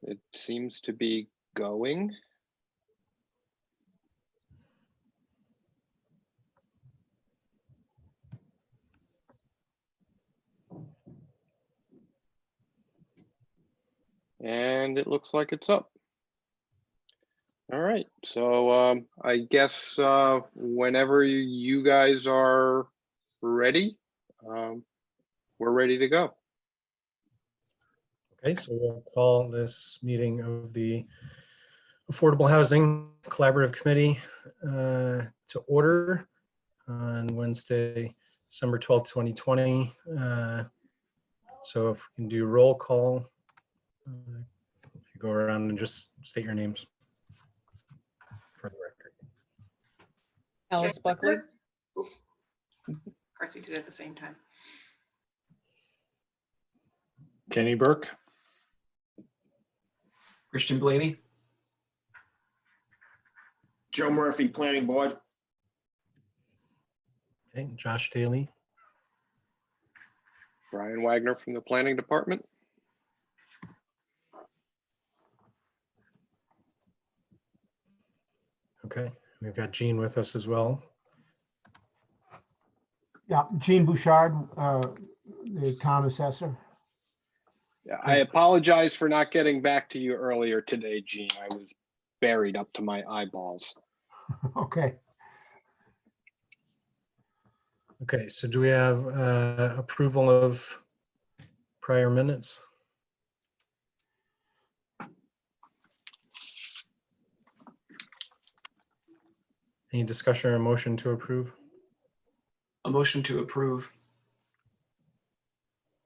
It seems to be going. And it looks like it's up. All right, so I guess whenever you guys are ready, we're ready to go. Okay, so we'll call this meeting of the Affordable Housing Collaborative Committee to order on Wednesday, December 12th, 2020. So if we can do roll call, if you go around and just state your names for the record. Alice Buckley. Of course, we did it at the same time. Kenny Burke. Christian Blaney. Joe Murphy, Planning Board. Okay, Josh Daly. Brian Wagner from the Planning Department. Okay, we've got Jean with us as well. Yeah, Jean Bouchard, the town assessor. Yeah, I apologize for not getting back to you earlier today, Gene. I was buried up to my eyeballs. Okay. Okay, so do we have approval of prior minutes? Any discussion or motion to approve? A motion to approve.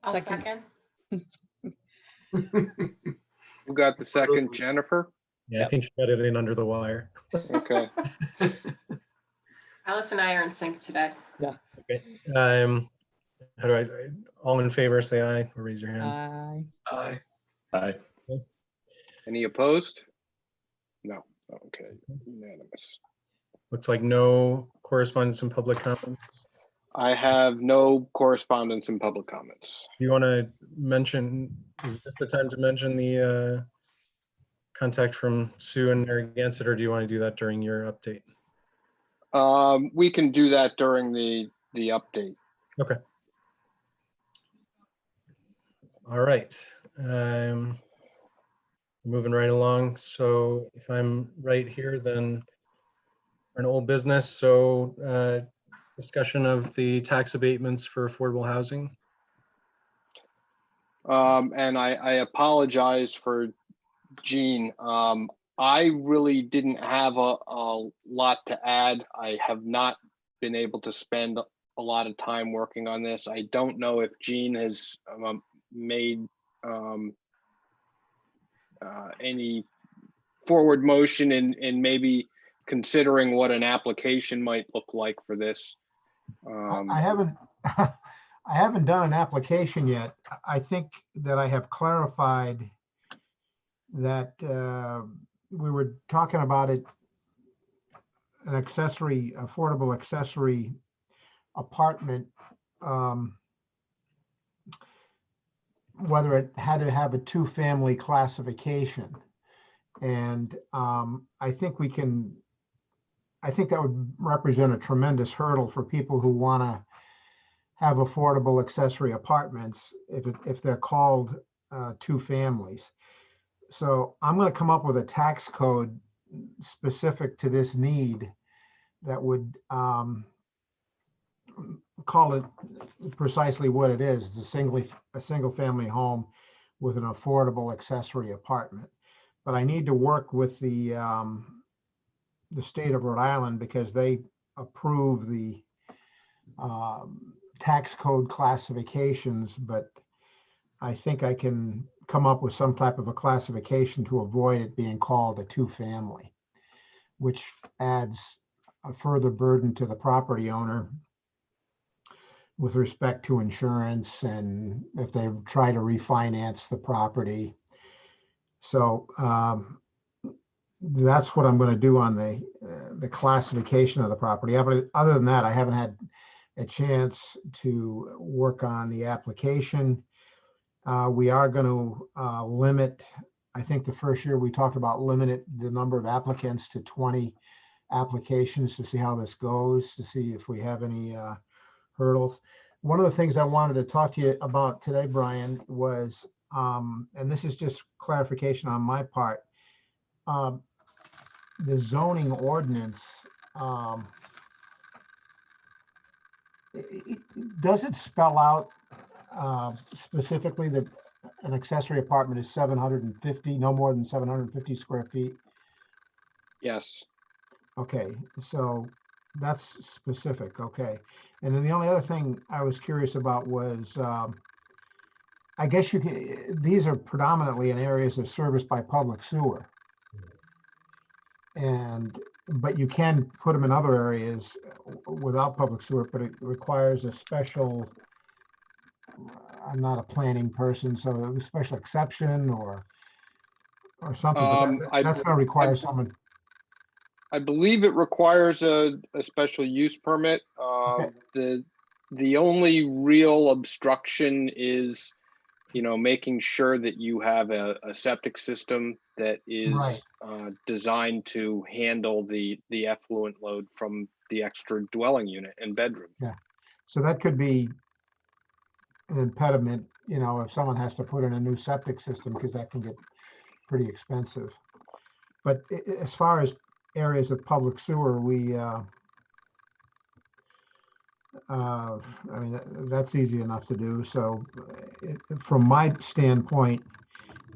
I'll Second. second. Who got the second, Jennifer? Yeah, I think she got it in under the wire. Okay. Alice and I are in sync today. Okay. How do I, all in favor, say aye or raise your hand. Aye. Aye. Aye. Any opposed? No. Okay. Unanimous. Looks like no correspondence and public comments. I have no correspondence and public comments. Do you want to mention, is this the time to mention the contact from Sue and Narragansett, or do you want to do that during your update? We can do that during the update. Okay. All right. Moving right along. So if I'm right here, then an old business. So discussion of the tax abatements for affordable housing. And I apologize for Gene. I really didn't have a lot to add. I have not been able to spend a lot of time working on this. I don't know if Gene has made any forward motion in maybe considering what an application might look like for this. I haven't, I haven't done an application yet. I think that I have clarified that we were talking about it, an accessory, affordable accessory apartment, whether it had to have a two-family classification. And I think we can, I think that would represent a tremendous hurdle for people who want to have affordable accessory apartments if they're called two families. So I'm going to come up with a tax code specific to this need that would call it precisely what it is. It's a single family home with an affordable accessory apartment. But I need to work with the state of Rhode Island because they approve the tax code classifications, but I think I can come up with some type of a classification to avoid it being called a two-family, which adds a further burden to the property owner with respect to insurance and if they try to refinance the property. So that's what I'm going to do on the classification of the property. But other than that, I haven't had a chance to work on the application. We are going to limit I think the first year we talked about limited the number of applicants to 20 applications to see how this goes, to see if we have any hurdles. One of the things I wanted to talk to you about today, Brian, was, and this is just clarification on my part, the zoning ordinance, does it spell out specifically that an accessory apartment is 750, no more than 750 square feet? Yes. Okay, so that's specific, okay. And then the only other thing I was curious about was, I guess you can, these are predominantly in areas of service by public sewer. But you can put them in other areas without public sewer, but it requires a special, I'm not a planning person, so a special exception or something, but that's gonna require someone. I believe it requires a special use permit. Okay. The only real obstruction is, making sure that you have a septic system that Right. is designed to handle the effluent load from the extra dwelling unit and bedroom. Yeah, so that could be an impediment, if someone has to put in a new septic system, because that can get pretty expensive. But as far as areas of public sewer, we, I mean, that's easy enough to do. So from my standpoint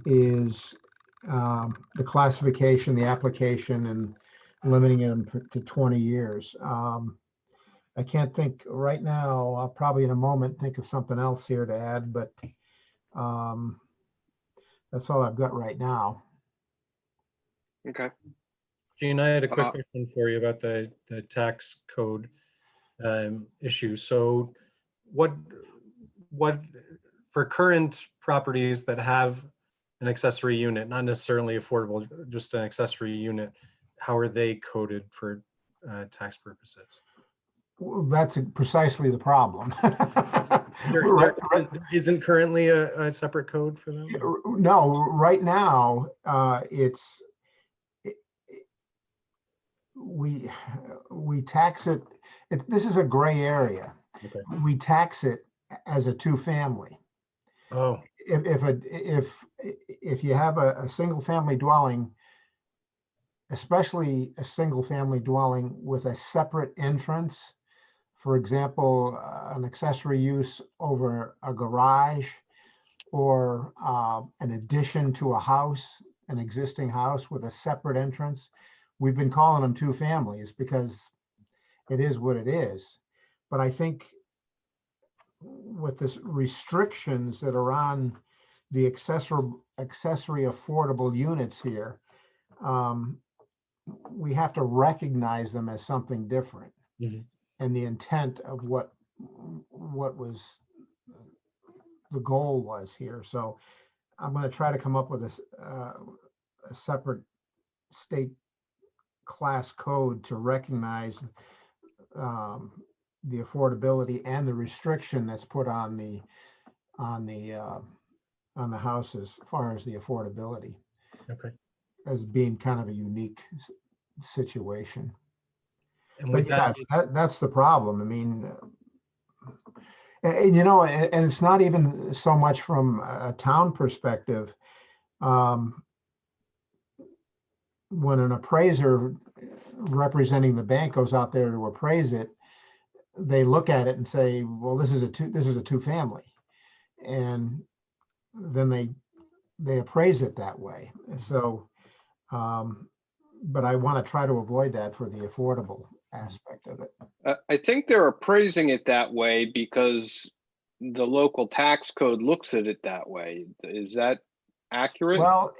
is the classification, the application, and limiting them to 20 years. I can't think right now. I'll probably in a moment think of something else here to add, but that's all I've got right now. Okay. Gene, I had a quick question for you about the tax code issue. So what for current properties that have an accessory unit, not necessarily affordable, just an accessory unit, how are they coded for tax purposes? Well, that's precisely the problem. There isn't currently a separate code for them? No, right now, we tax it. This is a gray area. Okay. We tax it as a two-family. Oh, If you have a single family dwelling, especially a single family dwelling with a separate entrance, for example, an accessory use over a garage or an addition to a house, an existing house with a separate entrance, we've been calling them two families because it is what it is. But I think with this restrictions that are on the accessory affordable units here, we have to recognize them as something different. Mhm. And the intent of what was the goal was here. So I'm going to try to come up with a separate state class code to recognize the affordability and the restriction that's put on the house as far as the affordability. okay. As being kind of a unique situation. And But with that, that's the problem. I mean, and it's not even so much from a town perspective. When an appraiser representing the bank goes out there to appraise it, they look at it and say, well, this is a two family. And then they appraise it that way. So, but I want to try to avoid that for the affordable aspect of it. I think they're appraising it that way because the local tax code looks at it that way. Is that accurate? Well,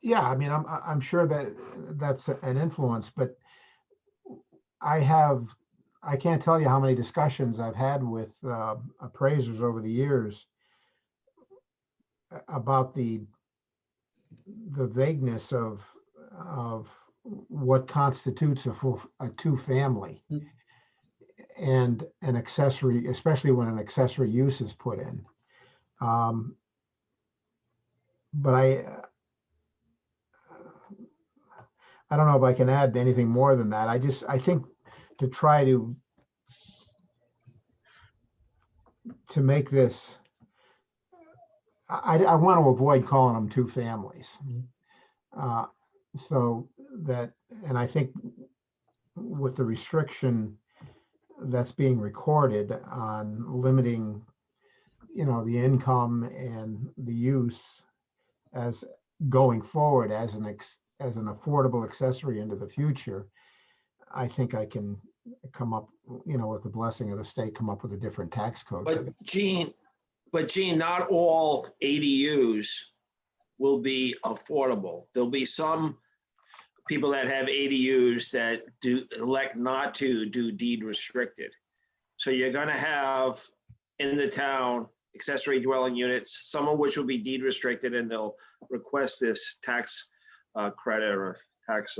yeah, I mean, I'm sure that that's an influence, but I can't tell you how many discussions I've had with appraisers over the years about the vagueness of what constitutes a two-family and an accessory, especially when an accessory use is put in. But I don't know if I can add anything more than that. I think to try to make this, I want to avoid calling them two families. So that, and I think with the restriction that's being recorded on limiting, the income and the use as going forward as an affordable accessory into the future, I think I can come up, with the blessing of the state, come up with a different tax code. for But the- Gene, not all ADUs will be affordable. There'll be some people that have ADUs that elect not to do deed restricted. So you're gonna have in the town accessory dwelling units, some of which will be deed restricted, and they'll request this tax credit or tax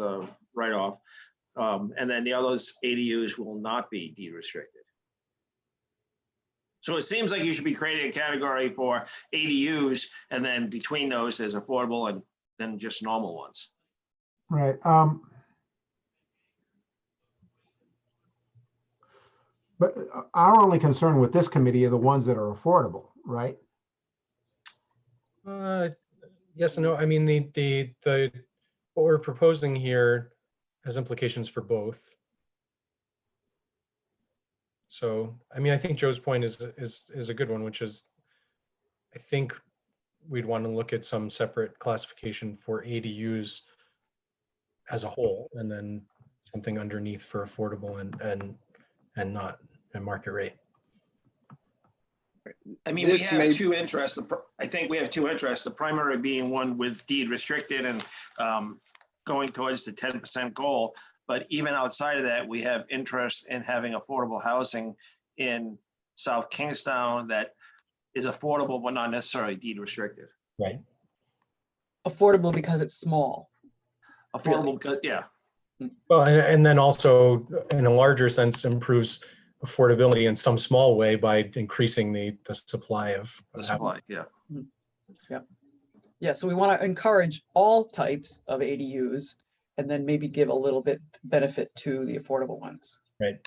write-off. And then the others ADUs will not be deed restricted. So it seems like you should be creating a category for ADUs, and then between those, there's affordable and then just normal ones. Right. But our only concern with this committee are the ones that are affordable, right? Yes and no. I mean, the what we're proposing here has implications for both. So, I mean, I think Joe's point is a good one, which is, I think we'd want to look at some separate classification for ADUs as a whole, and then something underneath for affordable and not and market rate. I mean, we This have may- two interests. I think we have two interests, the primary being one with deed restricted and going towards the 10% goal. But even outside of that, we have interest in having affordable housing in South Kingstown that is affordable, but not necessarily deed restricted. Right. Affordable because it's small. Affordable, because, yeah. Well, and then also in a larger sense improves affordability in some small way by increasing the supply of The supply, yeah. Yeah, so we want to encourage all types of ADUs and then maybe give a little bit benefit to the affordable ones. Right.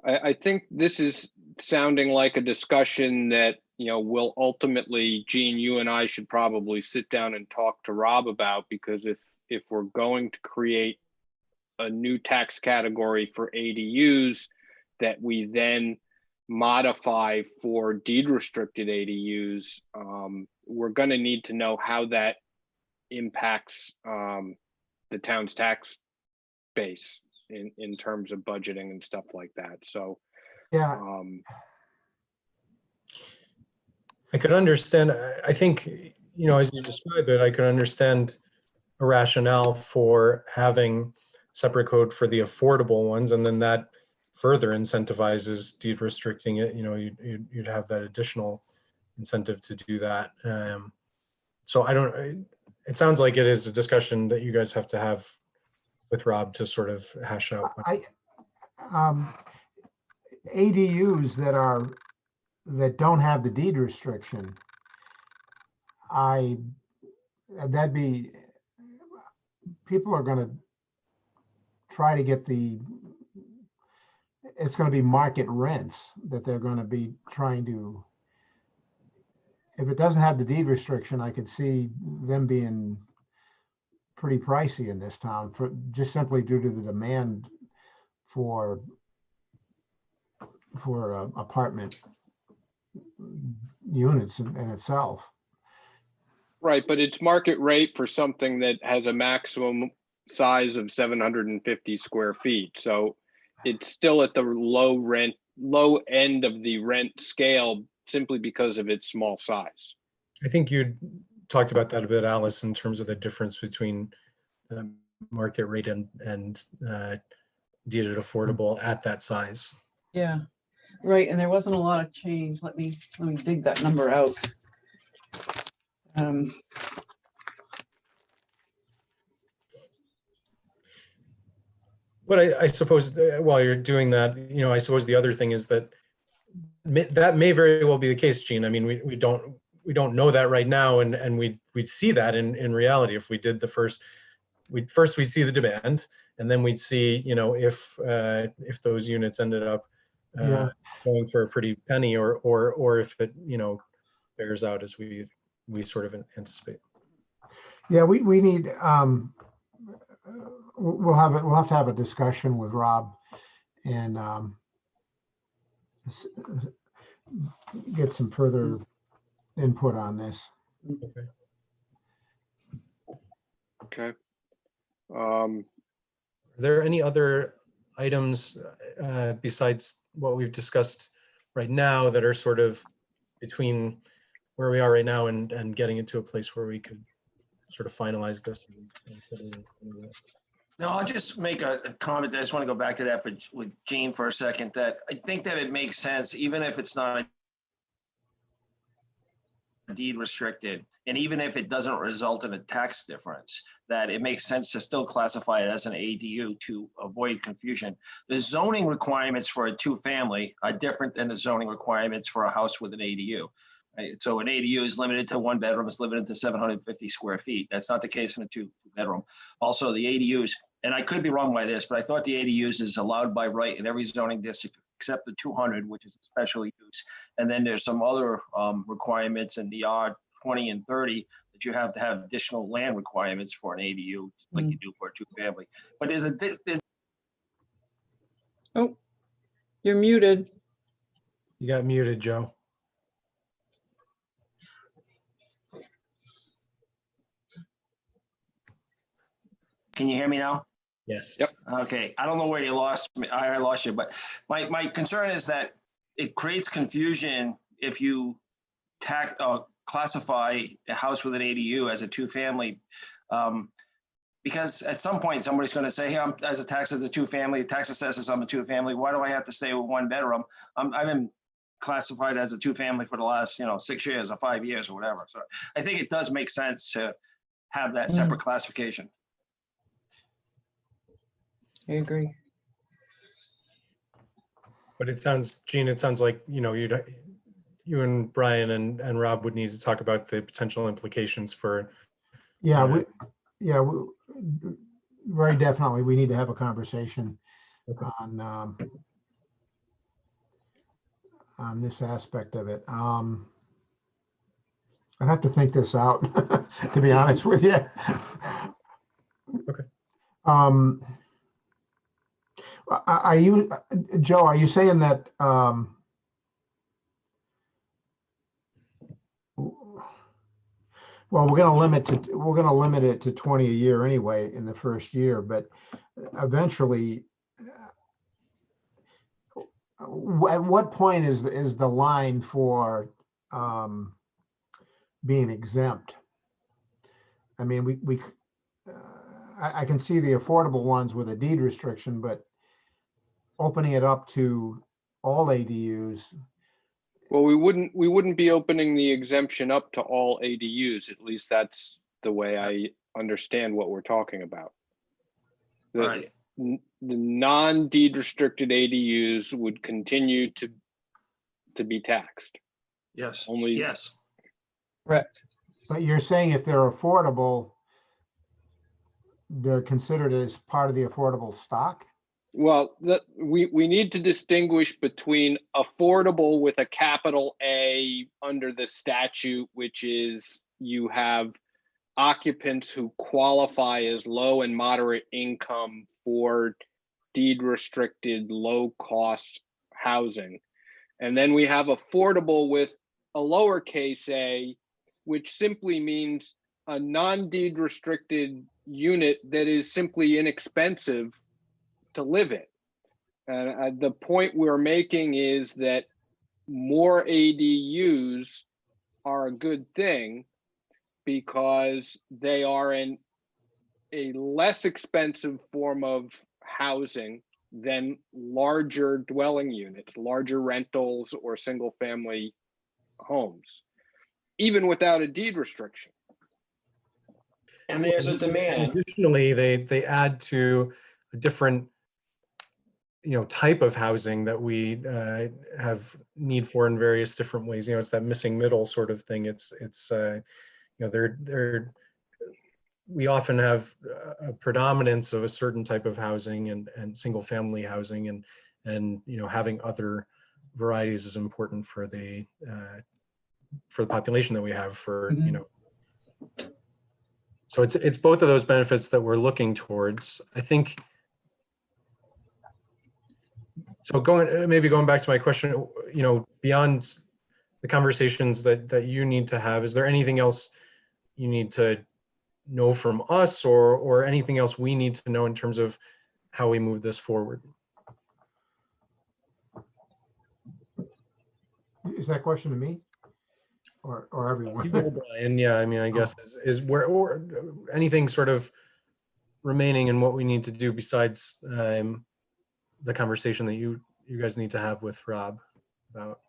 I think this is sounding like a discussion that, will ultimately, Gene, you and I should probably sit down and talk to Rob about, because if we're going to create a new tax category for ADUs that we then modify for deed restricted ADUs, we're going to need to know how that impacts the town's tax base in terms of budgeting and stuff like that. So, Yeah. I could understand, I think, as you describe it, I could understand a rationale for having separate code for the affordable ones, and then that further incentivizes deed restricting it. You'd have that additional incentive to do that. So it sounds like it is a discussion that you guys have to have with Rob to sort of hash out. ADUs that don't have the deed restriction, people are gonna try to get it's gonna be market rents that they're gonna be trying to, if it doesn't have the deed restriction, I could see them being pretty pricey in this town for just simply due to the demand for apartment units in itself. right, but it's market rate for something that has a maximum size of 750 square feet. So it's still at the low end of the rent scale simply because of its small size. I think you talked about that a bit, Alice, in terms of the difference between the market rate and deeded affordable at that size. Yeah, right, and there wasn't a lot of change. Let me dig that number out. But I suppose while you're doing that, I suppose the other thing is that that may very well be the case, Gene. I mean, we don't know that right now, and we'd see that in reality if we did the first we'd see the demand, and then we'd see, if those units ended up Yeah. going for a pretty penny, or if it, bears out as we sort of anticipate. Yeah, we need, we'll have to have a discussion with Rob and get some further input on this. Okay. Okay. Are there any other items besides what we've discussed right now that are sort of between where we are right now and getting it to a place where we could sort of finalize this? No, I'll just make a comment. I just want to go back to that with Gene for a second, that I think that it makes sense, even if it's not deed restricted, and even if it doesn't result in a tax difference, that it makes sense to still classify it as an ADU to avoid confusion. The zoning requirements for a two-family are different than the zoning requirements for a house with an ADU. Right? So an ADU is limited to one bedroom, it's limited to 750 square feet. That's not the case in a two-bedroom. Also, the ADUs, and I could be wrong by this, but I thought the ADUs is allowed by right in every zoning district except the 200, which is a special use. And then there's some other requirements in the R 20 and 30 that you have to have additional land requirements for an ADU, like you do for a two-family. But Oh, you're muted. You got muted, Joe. can you hear me now? Yes. Yep. Okay, I don't know where you lost me. I lost you, but my concern is that it creates confusion if you classify a house with an ADU as a two-family, because at some point somebody's going to say, "Hey, I'm as a tax as a two-family. Tax assessors, I'm a two-family. Why do I have to stay with one bedroom? I've been classified as a two-family for the last 6 years or 5 years or whatever." So I think it does make sense to have that separate classification. I agree. But it sounds, Gene, it sounds like, you and Brian and Rob would need to talk about the potential implications for. Yeah, very definitely, we need to have a conversation Okay. on this aspect of it. I'd have to think this out, to be honest with you. Okay. Are you, Joe, are you saying that, well, we're going to limit it to 20 a year anyway in the first year, but eventually, at what point is the line for being exempt? I mean, I can see the affordable ones with a deed restriction, but opening it up to all ADUs. Well, we wouldn't be opening the exemption up to all ADUs. At least that's the way I understand what we're talking about. The, Right. the non-deed restricted ADUs would continue to be taxed. Yes. Only Yes. Correct. But you're saying if they're affordable, they're considered as part of the affordable stock? Well, we need to distinguish between affordable with a capital A under the statute, which is you have occupants who qualify as low and moderate income for deed restricted, low cost housing. And then we have affordable with a lowercase a, which simply means a non-deed restricted unit that is simply inexpensive to live in. And the point we're making is that more ADUs are a good thing because they are a less expensive form of housing than larger dwelling units, larger rentals or single family homes, even without a deed restriction. And there's a demand. Additionally, they add to a different type of housing that we have need for in various different ways. It's that missing middle sort of thing. They're we often have a predominance of a certain type of housing and single family housing, and having other varieties is important for the population that we have for Mhm. So it's both of those benefits that we're looking towards. I think. So maybe going back to my question, beyond the conversations that you need to have, is there anything else you need to know from us, or anything else we need to know in terms of how we move this forward? Is that question to me? Or everyone? You go, Brian. Yeah, I mean, I guess is where, or anything sort of remaining in what we need to do besides the conversation that you guys need to have with Rob about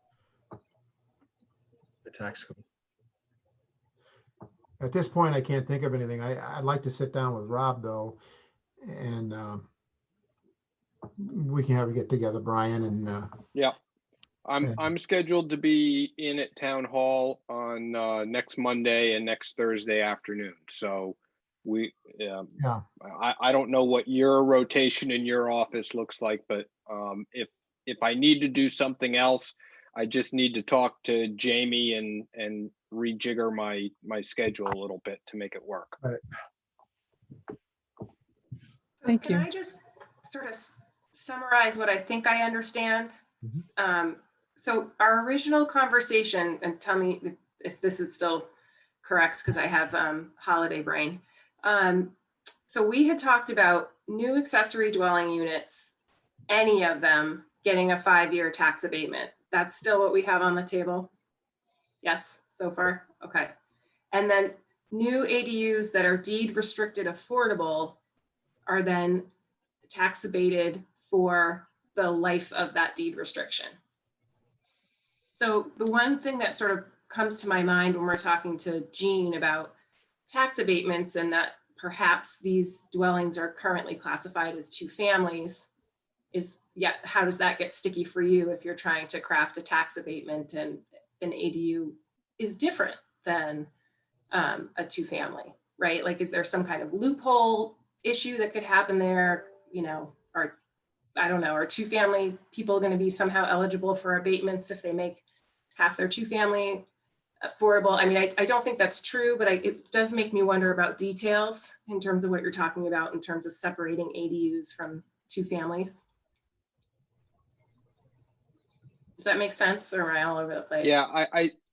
the tax code. At this point, I can't think of anything. I'd like to sit down with Rob though, and we can have a get together, Brian, and Yeah, Yeah. I'm scheduled to be in at town hall on next Monday and next Thursday afternoon. So we, yeah, I don't know what your rotation in your office looks like, but if I need to do something else, I just need to talk to Jamie and rejigger my schedule a little bit to make it work. Thank Can you. I just sort of summarize what I think I understand? So our original conversation, and tell me if this is still correct, because I have holiday brain. So we had talked about new accessory dwelling units, any of them getting a 5-year tax abatement. That's still what we have on the table? Yes, so far? Okay. And then new ADUs that are deed restricted affordable are then tax abated for the life of that deed restriction. So the one thing that sort of comes to my mind when we're talking to Jean about tax abatements, and that perhaps these dwellings are currently classified as 2 families, is, yeah, how does that get sticky for you if you're trying to craft a tax abatement and an ADU is different than a 2 family, right? Like, is there some kind of loophole issue that could happen there? Or I don't know, are 2 family people going to be somehow eligible for abatements if they make half their 2 family affordable? I mean, I don't think that's true, but it does make me wonder about details in terms of what you're talking about in terms of separating ADUs from 2 families. Does that make sense, or am I all over the place? Yeah,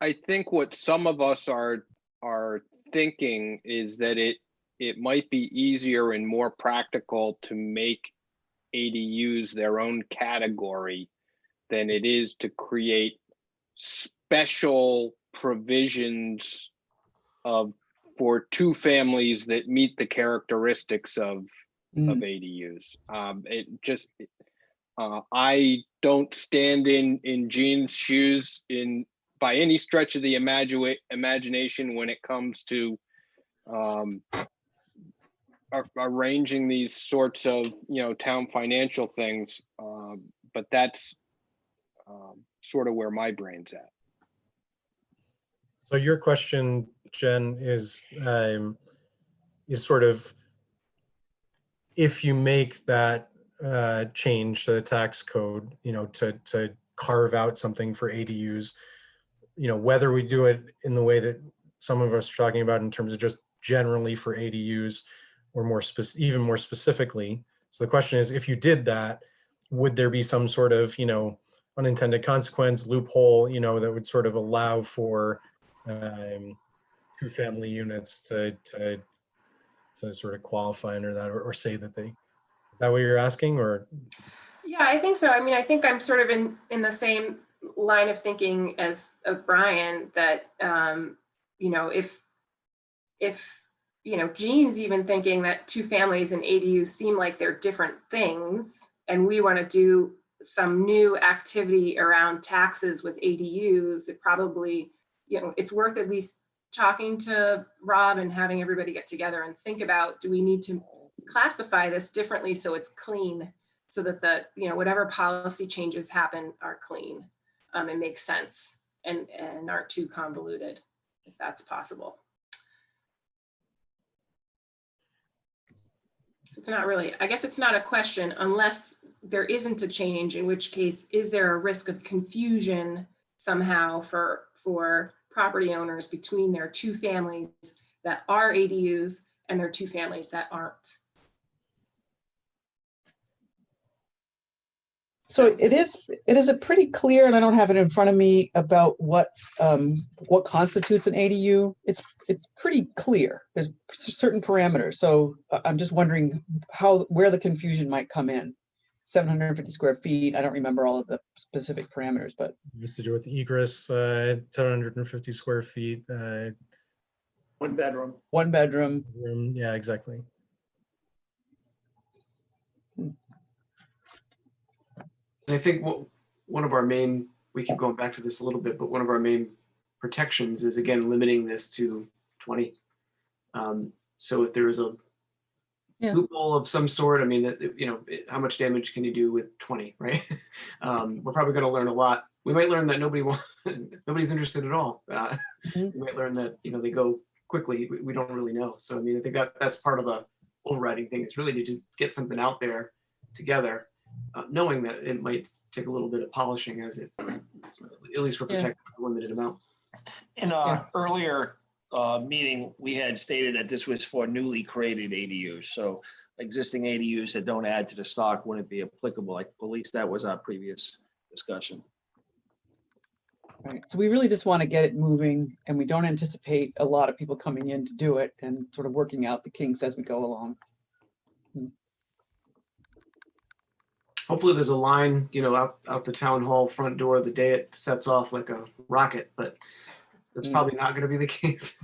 I think what some of us are thinking is that it might be easier and more practical to make ADUs their own category than it is to create special provisions for 2 families that meet the characteristics of ADUs. I don't stand in Jean's shoes by any stretch of the imagination when it comes to arranging these sorts of town financial things, but that's sort of where my brain's at. So your question, Jen, is sort of, if you make that change to the tax code, to carve out something for ADUs, whether we do it in the way that some of us are talking about in terms of just generally for ADUs, or even more specifically. So the question is, if you did that, would there be some sort of, unintended consequence, loophole, that would sort of allow for 2 family units to sort of qualify under that, or say that is that what you're asking? Or Yeah, I think so. I mean, I think I'm sort of in the same line of thinking as Brian, that if Jean's even thinking that 2 families and ADUs seem like they're different things, and we want to do some new activity around taxes with ADUs, it probably, it's worth at least talking to Rob and having everybody get together and think about, do we need to classify this differently so it's clean, so that whatever policy changes happen are clean and make sense and aren't too convoluted, if that's possible. So it's not really, I guess it's not a question unless there isn't a change, in which case, is there a risk of confusion somehow for property owners between their two families that are ADUs and their two families that aren't? So it is a pretty clear, and I don't have it in front of me, about what constitutes an ADU. It's pretty clear. There's certain parameters. So I'm just wondering where the confusion might come in. 750 square feet. I don't remember all of the specific parameters, but Just to do with the egress, 750 square feet. One bedroom. one bedroom. Room, yeah, exactly. And I think one of our main, we keep going back to this a little bit, but one of our main protections is, again, limiting this to 20. So if there is a Yeah. loophole of some sort, I mean, how much damage can you do with 20, right? We're probably going to learn a lot. We might learn that nobody's interested at all. Mhm. We might learn that, they go quickly. We don't really know. So, I mean, I think that's part of the overriding thing, is really to just get something out there together, knowing that it might take a little bit of polishing, at least we're protected for a limited amount. In an earlier meeting, we had stated that this was for newly created ADUs. So existing ADUs that don't add to the stock wouldn't be applicable. At least that was our previous discussion. Right. So we really just want to get it moving, and we don't anticipate a lot of people coming in to do it, and sort of working out the kinks as we go along. Hopefully there's a line, out the town hall front door the day it sets off like a rocket, but that's probably not going to be the case.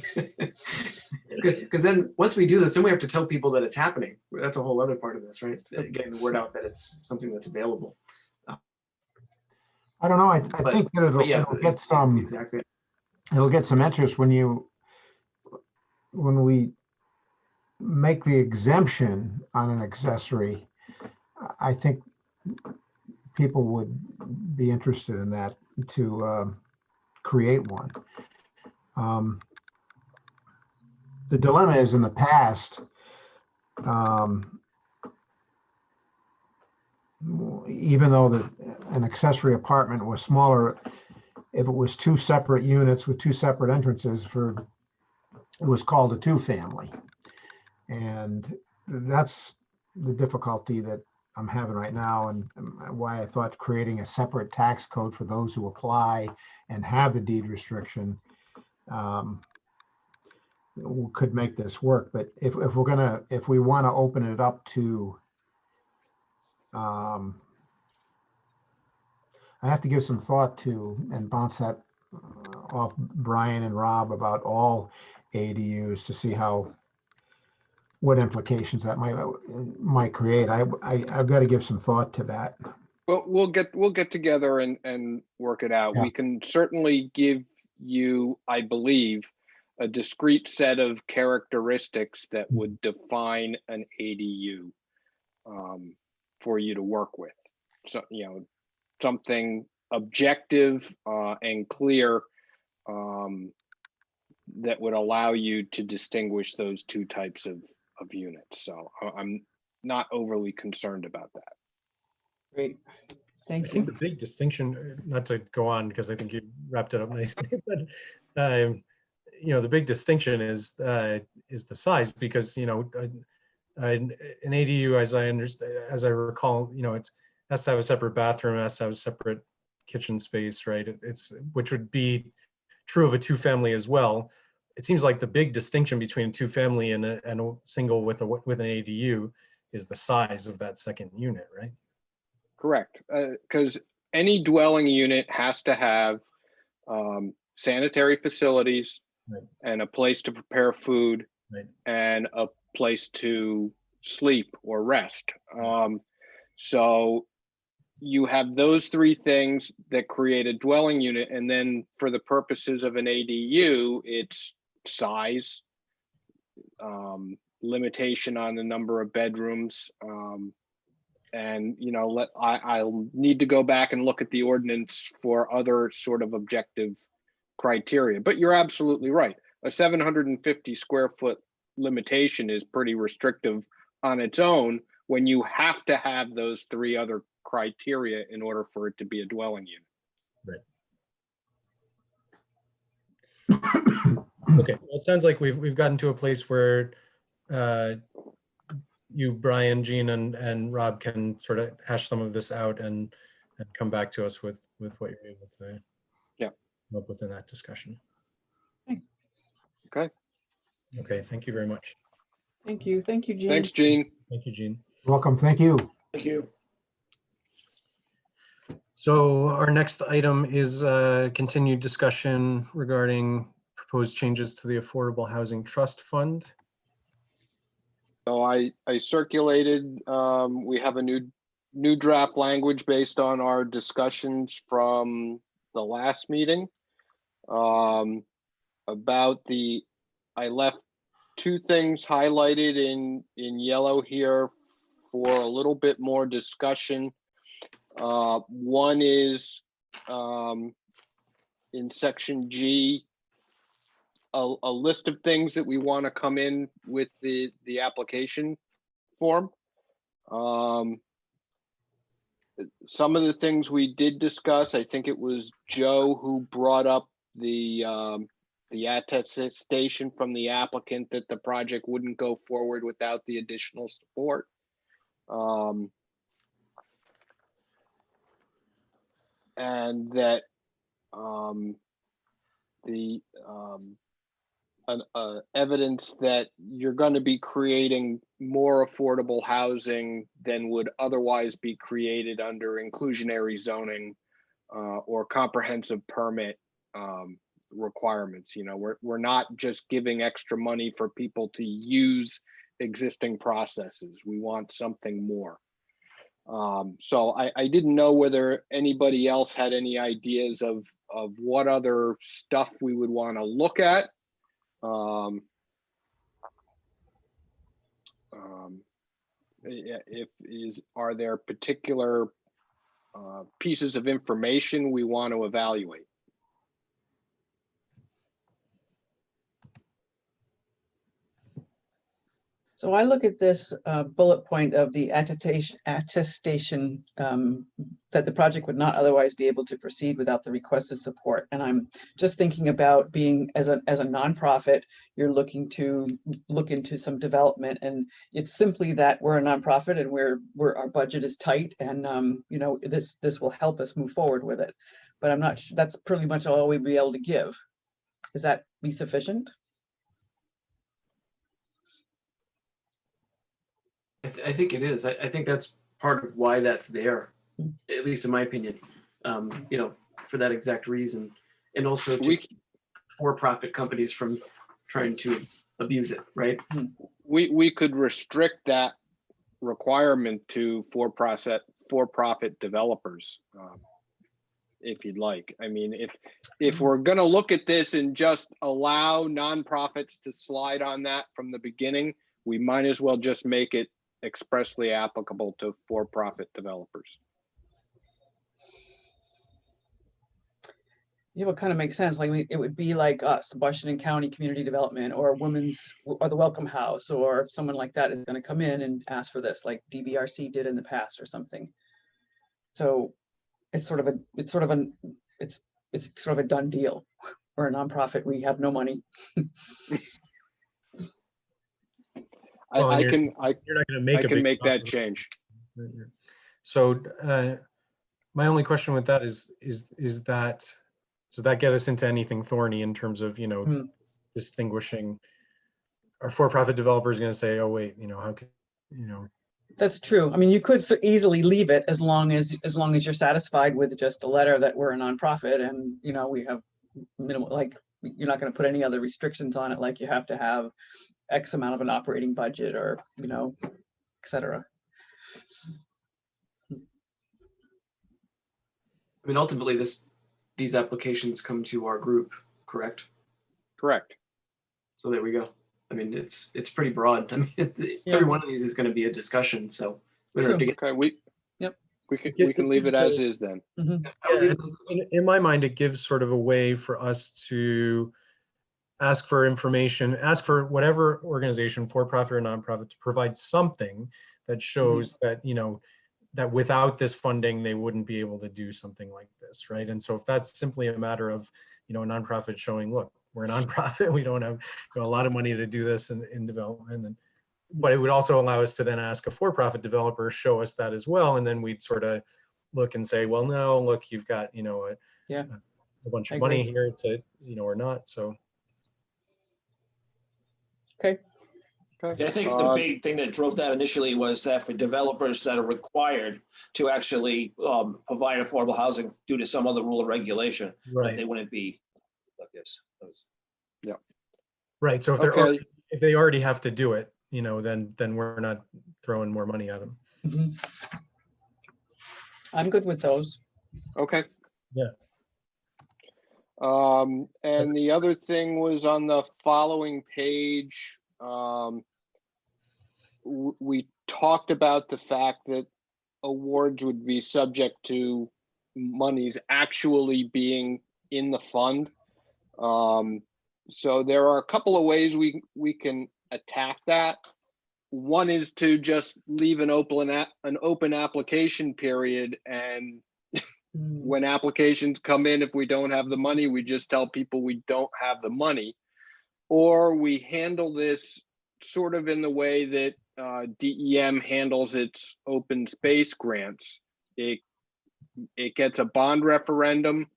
Because then once we do this, then we have to tell people that it's happening. That's a whole other part of this, right? Getting the word out that it's something that's available. I don't know. I think that it'll get some. Exactly. It'll get some interest when we make the exemption on an accessory. I think people would be interested in that, to create one. The dilemma is, in the past, even though an accessory apartment was smaller, if it was two separate units with two separate entrances, it was called a two-family. And that's the difficulty that I'm having right now, and why I thought creating a separate tax code for those who apply and have the deed restriction could make this work. But if we want to open it up to, I have to give some thought to, and bounce that off Brian and Rob, about all ADUs, to see what implications that might create. I've got to give some thought to that. Well, we'll get together and work it out. Yeah. We can certainly give you, I believe, a discrete set of characteristics that would define an ADU for you to work with. So, something objective and clear that would allow you to distinguish those two types of units. So I'm not overly concerned about that. Great. I Thank think you. the big distinction, not to go on because I think you wrapped it up nicely, but the big distinction is the size, because an ADU, as I recall, it has to have a separate bathroom, has to have a separate kitchen space, right? Which would be true of a two-family as well. It seems like the big distinction between a two-family and a single with an ADU is the size of that second unit, right? Correct, because any dwelling unit has to have sanitary facilities, Right. and a place to prepare food, Right. and a place to sleep or rest. So you have those three things that create a dwelling unit, and then for the purposes of an ADU, it's size, limitation on the number of bedrooms, and I'll need to go back and look at the ordinance for other sort of objective criteria. But you're absolutely right. A 750 square foot limitation is pretty restrictive on its own when you have to have those three other criteria in order for it to be a dwelling unit. Okay, well, it sounds like we've gotten to a place where you, Brian, Jean, and Rob can sort of hash some of this out and come back to us with what you're able to come up with in that discussion. Okay. Okay, thank you very much. Thank you. Thank you, Jean. Thanks, Gene. Thank you, Jean. Welcome. Thank you. Thank you. So our next item is continued discussion regarding proposed changes to the Affordable Housing Trust Fund. So I circulated, we have a new draft language based on our discussions from the last meeting. I left two things highlighted in yellow here for a little bit more discussion. One is in section G, a list of things that we want to come in with the application form. Some of the things we did discuss, I think it was Joe who brought up the attestation from the applicant that the project wouldn't go forward without the additional support. And that evidence that you're going to be creating more affordable housing than would otherwise be created under inclusionary zoning or comprehensive permit requirements. You know, we're not just giving extra money for people to use existing processes. We want something more. So I didn't know whether anybody else had any ideas of what other stuff we would want to look at. Are there particular pieces of information we want to evaluate? So I look at this bullet point of the attestation that the project would not otherwise be able to proceed without the requested support. And I'm just thinking about being as a nonprofit, you're looking to look into some development, and it's simply that we're a nonprofit and our budget is tight, and you know, this will help us move forward with it. But I'm not sure that's pretty much all we'd be able to give. Does that be sufficient? I think it is. I think that's part of why that's there, at least in my opinion. You know, for that exact reason, and also to keep for-profit companies from trying to abuse it, right? We could restrict that requirement to for-profit developers, if you'd like. I mean, if we're going to look at this and just allow nonprofits to slide on that from the beginning, we might as well just make it expressly applicable to for-profit developers. Yeah, it kind of makes sense. Like it would be like us, Washington County Community Development, or the Welcome House, or someone like that is going to come in and ask for this, like DBRC did in the past or something. So it's sort of a done deal. We're a nonprofit. We have no money. Well, I can make that change. change. So my only question with that is that, does that get us into anything thorny in terms of, you know, distinguishing? Our for-profit developer is going to say, oh wait, you know, how can, you know? That's true. I mean, you could so easily leave it as long as you're satisfied with just a letter that we're a nonprofit, and you know, we have minimal, like, you're not going to put any other restrictions on it, like you have to have X amount of an operating budget, or, you know, et cetera. I mean, ultimately, these applications come to our group, correct? Correct. So there we go. I mean, it's pretty broad. I mean, every one of these is going to be a discussion. So we don't have to get. Okay, we can leave it as is then. Mm-hmm. Yeah, in my mind, it gives sort of a way for us to ask for information, ask for whatever organization, for-profit or nonprofit, to provide something that shows that, you know, that without this funding, they wouldn't be able to do something like this, right? And so if that's simply a matter of, you know, a nonprofit showing, look, we're a nonprofit, we don't have, you know, a lot of money to do this in development, and but it would also allow us to then ask a for-profit developer, show us that as well, and then we'd sort of look and say, well, no, look, you've got, you know, a bunch I of money agree. here to, you know, or not. So Okay. I think the big thing that drove that initially was that for developers that are required to actually provide affordable housing due to some other rule or regulation, that right, they wouldn't be like this. right. So if they're Okay. if they already have to do it, you know, then we're not throwing more money at them. Mhm. I'm good with those. Okay. Yeah. And the other thing was on the following page. We talked about the fact that awards would be subject to monies actually being in the fund. So there are a couple of ways we can attack that. One is to just leave an open application period, and when applications come in, if we don't have the money, we just tell people we don't have the money. Or we handle this sort of in the way that DEM handles its open space grants. It gets a bond referendum,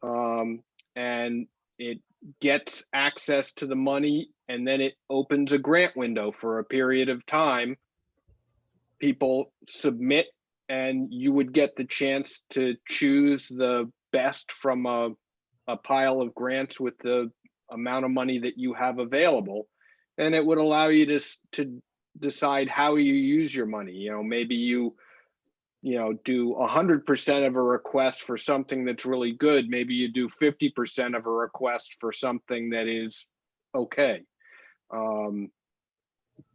and it gets access to the money, and then it opens a grant window for a period of time. People submit, and you would get the chance to choose the best from a pile of grants with the amount of money that you have available. And it would allow you to decide how you use your money. You know, maybe you do 100% of a request for something that's really good. Maybe you do 50% of a request for something that is okay.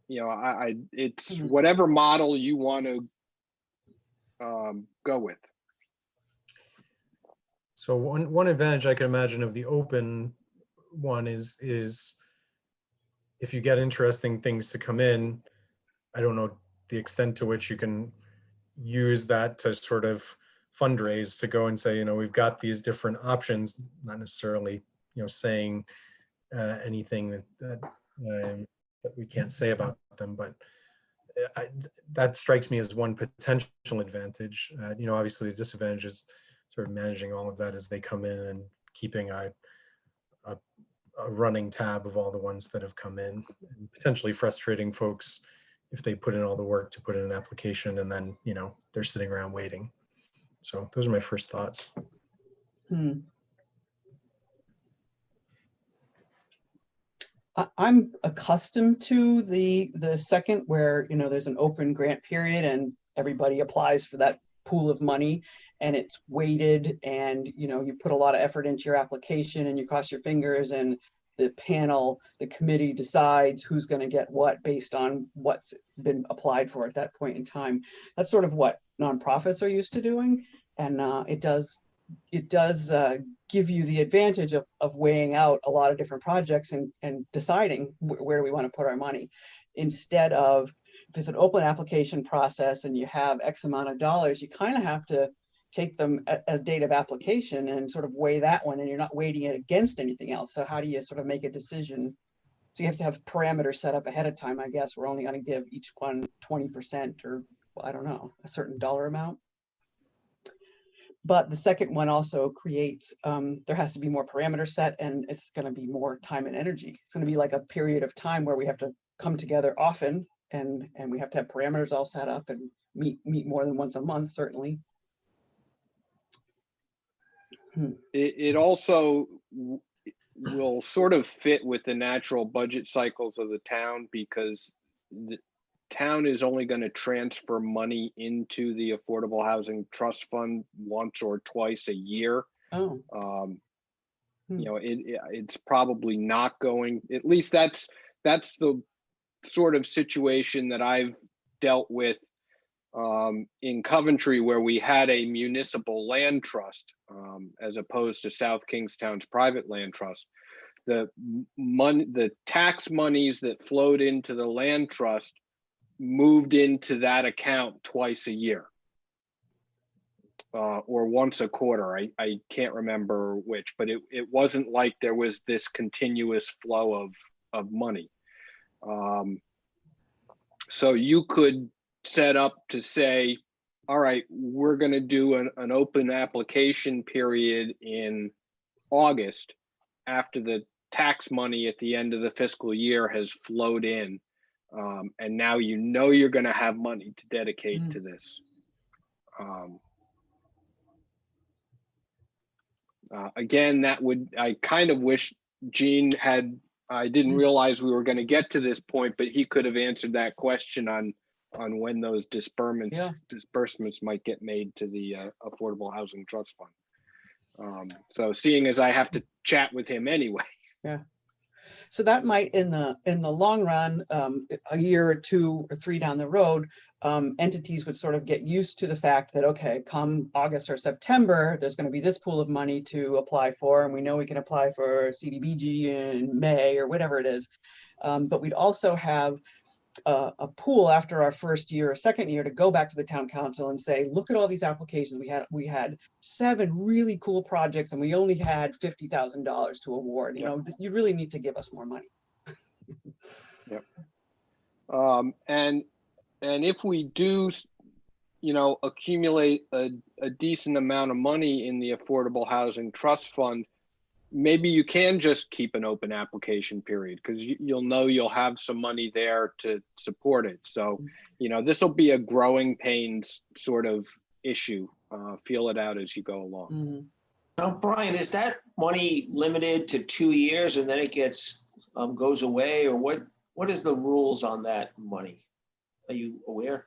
It's whatever model you want to go with. So one advantage I can imagine of the open one is if you get interesting things to come in, I don't know the extent to which you can use that to sort of fundraise, to go and say, you know, we've got these different options, not necessarily, you know, saying anything that we can't say about them, but that strikes me as one potential advantage. You know, obviously the disadvantage is sort of managing all of that as they come in and keeping a running tab of all the ones that have come in, and potentially frustrating folks if they put in all the work to put in an application and then, you know, they're sitting around waiting. So those are my first thoughts. I'm accustomed to the second, where, you know, there's an open grant period and everybody applies for that pool of money, and it's weighted, and, you know, you put a lot of effort into your application and you cross your fingers, and the committee decides who's going to get what based on what's been applied for at that point in time. That's sort of what nonprofits are used to doing, and it does give you the advantage of weighing out a lot of different projects and deciding where we want to put our money, instead of, if it's an open application process and you have X amount of dollars, you kind of have to take them as date of application and sort of weigh that one, and you're not weighting it against anything else. So how do you sort of make a decision? So you have to have parameters set up ahead of time. I guess we're only going to give each one 20%, or I don't know, a certain dollar amount. But the second one also creates, there has to be more parameters set, and it's going to be more time and energy. It's going to be like a period of time where we have to come together often, and we have to have parameters all set up and meet more than once a month, certainly. It also will sort of fit with the natural budget cycles of the town, because the town is only going to transfer money into the Affordable Housing Trust Fund once or twice a year. Oh. You know, it's probably not going, at least that's the sort of situation that I've dealt with in Coventry, where we had a municipal land trust as opposed to South Kingstown's private land trust. the money, the tax monies that flowed into the land trust moved into that account twice a year. Or once a quarter. I can't remember which, but it wasn't like there was this continuous flow of money. So you could set up to say, all right, we're going to do an open application period in August after the tax money at the end of the fiscal year has flowed in. And now you know you're going to have money to dedicate to this. Again, I kind of wish Gene had, I didn't realize we were going to get to this point, but he could have answered that question on when those disbursements might get made to the Affordable Housing Trust Fund. So seeing as I have to chat with him anyway. Yeah. So that might, in the long run, a year or 2 or 3 down the road, entities would sort of get used to the fact that, okay, come August or September, there's going to be this pool of money to apply for, and we know we can apply for CDBG in May or whatever it is. But we'd also have a pool after our first year or second year to go back to the town council and say, look at all these applications. We had 7 really cool projects and we only had $50,000 to award. You know, you really need to give us more money. Yep. And if we do, you know, accumulate a decent amount of money in the Affordable Housing Trust Fund, maybe you can just keep an open application period, because you'll know you'll have some money there to support it. So, you know, this will be a growing pains sort of issue. Feel it out as you go along. Mm-hmm. Now, Brian, is that money limited to 2 years and then it gets goes away, or what is the rules on that money? Are you aware?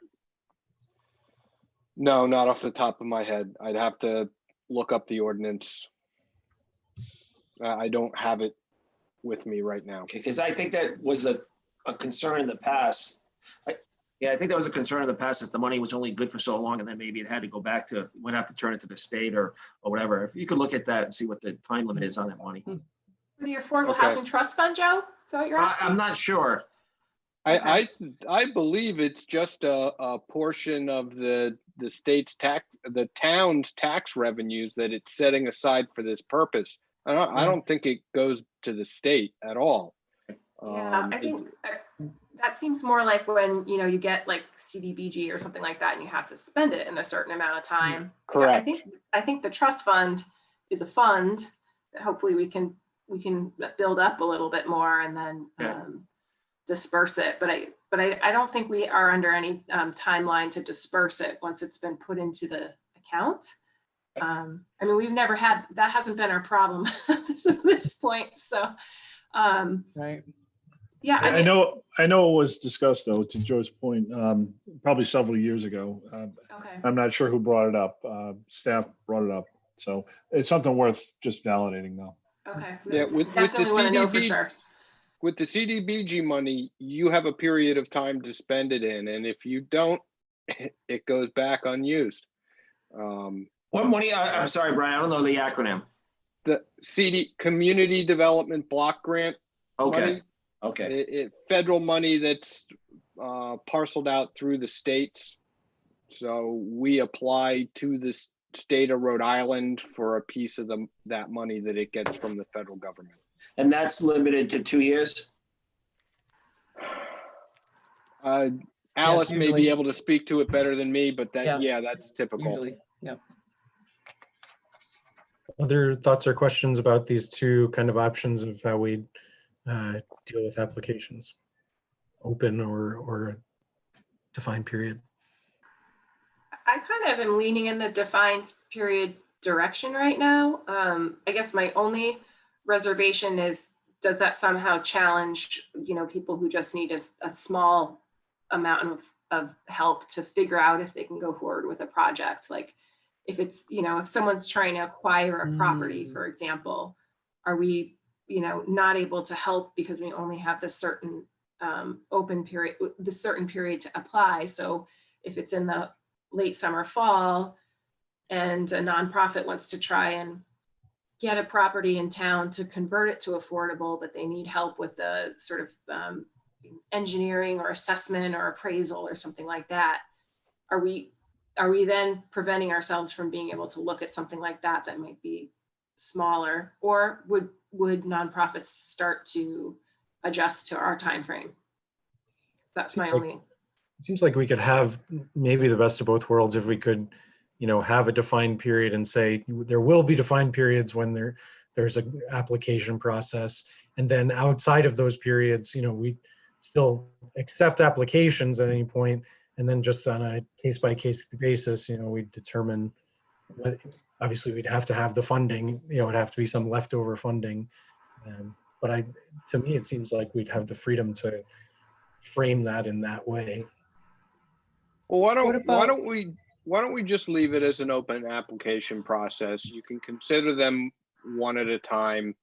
No, not off the top of my head. I'd have to look up the ordinance. I don't have it with me right now. Because I think that was a concern in the past. I think that was a concern in the past, that the money was only good for so long and then maybe it had to go back to, would have to turn it to the state or whatever. If you could look at that and see what the time limit is on that money. The Affordable Housing Trust Fund, Joe? Is that what you're asking? I'm not sure. I believe it's just a portion of the state's the town's tax revenues that it's setting aside for this purpose. I don't think it goes to the state at all. Yeah, I think that seems more like when, you know, you get like CDBG or something like that and you have to spend it in a certain amount of time. Correct. I think the trust fund is a fund that hopefully we can build up a little bit more and then disperse it. But I don't think we are under any timeline to disperse it once it's been put into the account. I mean, we've never had, that hasn't been our problem at this point. So, Right. Yeah. I know it was discussed, though, to Joe's point, probably several years ago. Okay. I'm not sure who brought it up. Staff brought it up. So it's something worth just validating, though. Okay. Yeah, with the Definitely want to know for sure. With the CDBG money, you have a period of time to spend it in, and if you don't, it goes back unused. What money? I'm sorry, Brian, I don't know the acronym. The Community Development Block Grant money. Okay. Federal money that's parceled out through the states. So we apply to the state of Rhode Island for a piece of that money that it gets from the federal government. And that's limited to 2 years? Alice may usually. be able to speak to it better than me, but that's typical. Usually, yeah. Other thoughts or questions about these two kind of options of how we deal with applications? Open or defined period? I kind of am leaning in the defined period direction right now. I guess my only reservation is, does that somehow challenge, you know, people who just need a small amount of help to figure out if they can go forward with a project? Like if it's, you know, if someone's trying to acquire a property, for example, are we, you know, not able to help because we only have this certain open period, this certain period to apply? So if it's in the late summer, fall, and a nonprofit wants to try and get a property in town to convert it to affordable, but they need help with the sort of engineering or assessment or appraisal or something like that. Are we then preventing ourselves from being able to look at something like that that might be smaller, or would nonprofits start to adjust to our time frame? That's my only. It seems like we could have maybe the best of both worlds if we could, have a defined period and say there will be defined periods when there's an application process, and then outside of those periods, we still accept applications at any point, and then just on a case-by-case basis, we determine what, obviously we'd have to have the funding, it'd have to be some leftover funding. But to me, it seems like we'd have the freedom to frame that in that way. Well, What about- why don't we just leave it as an open application process? You can consider them one at a time.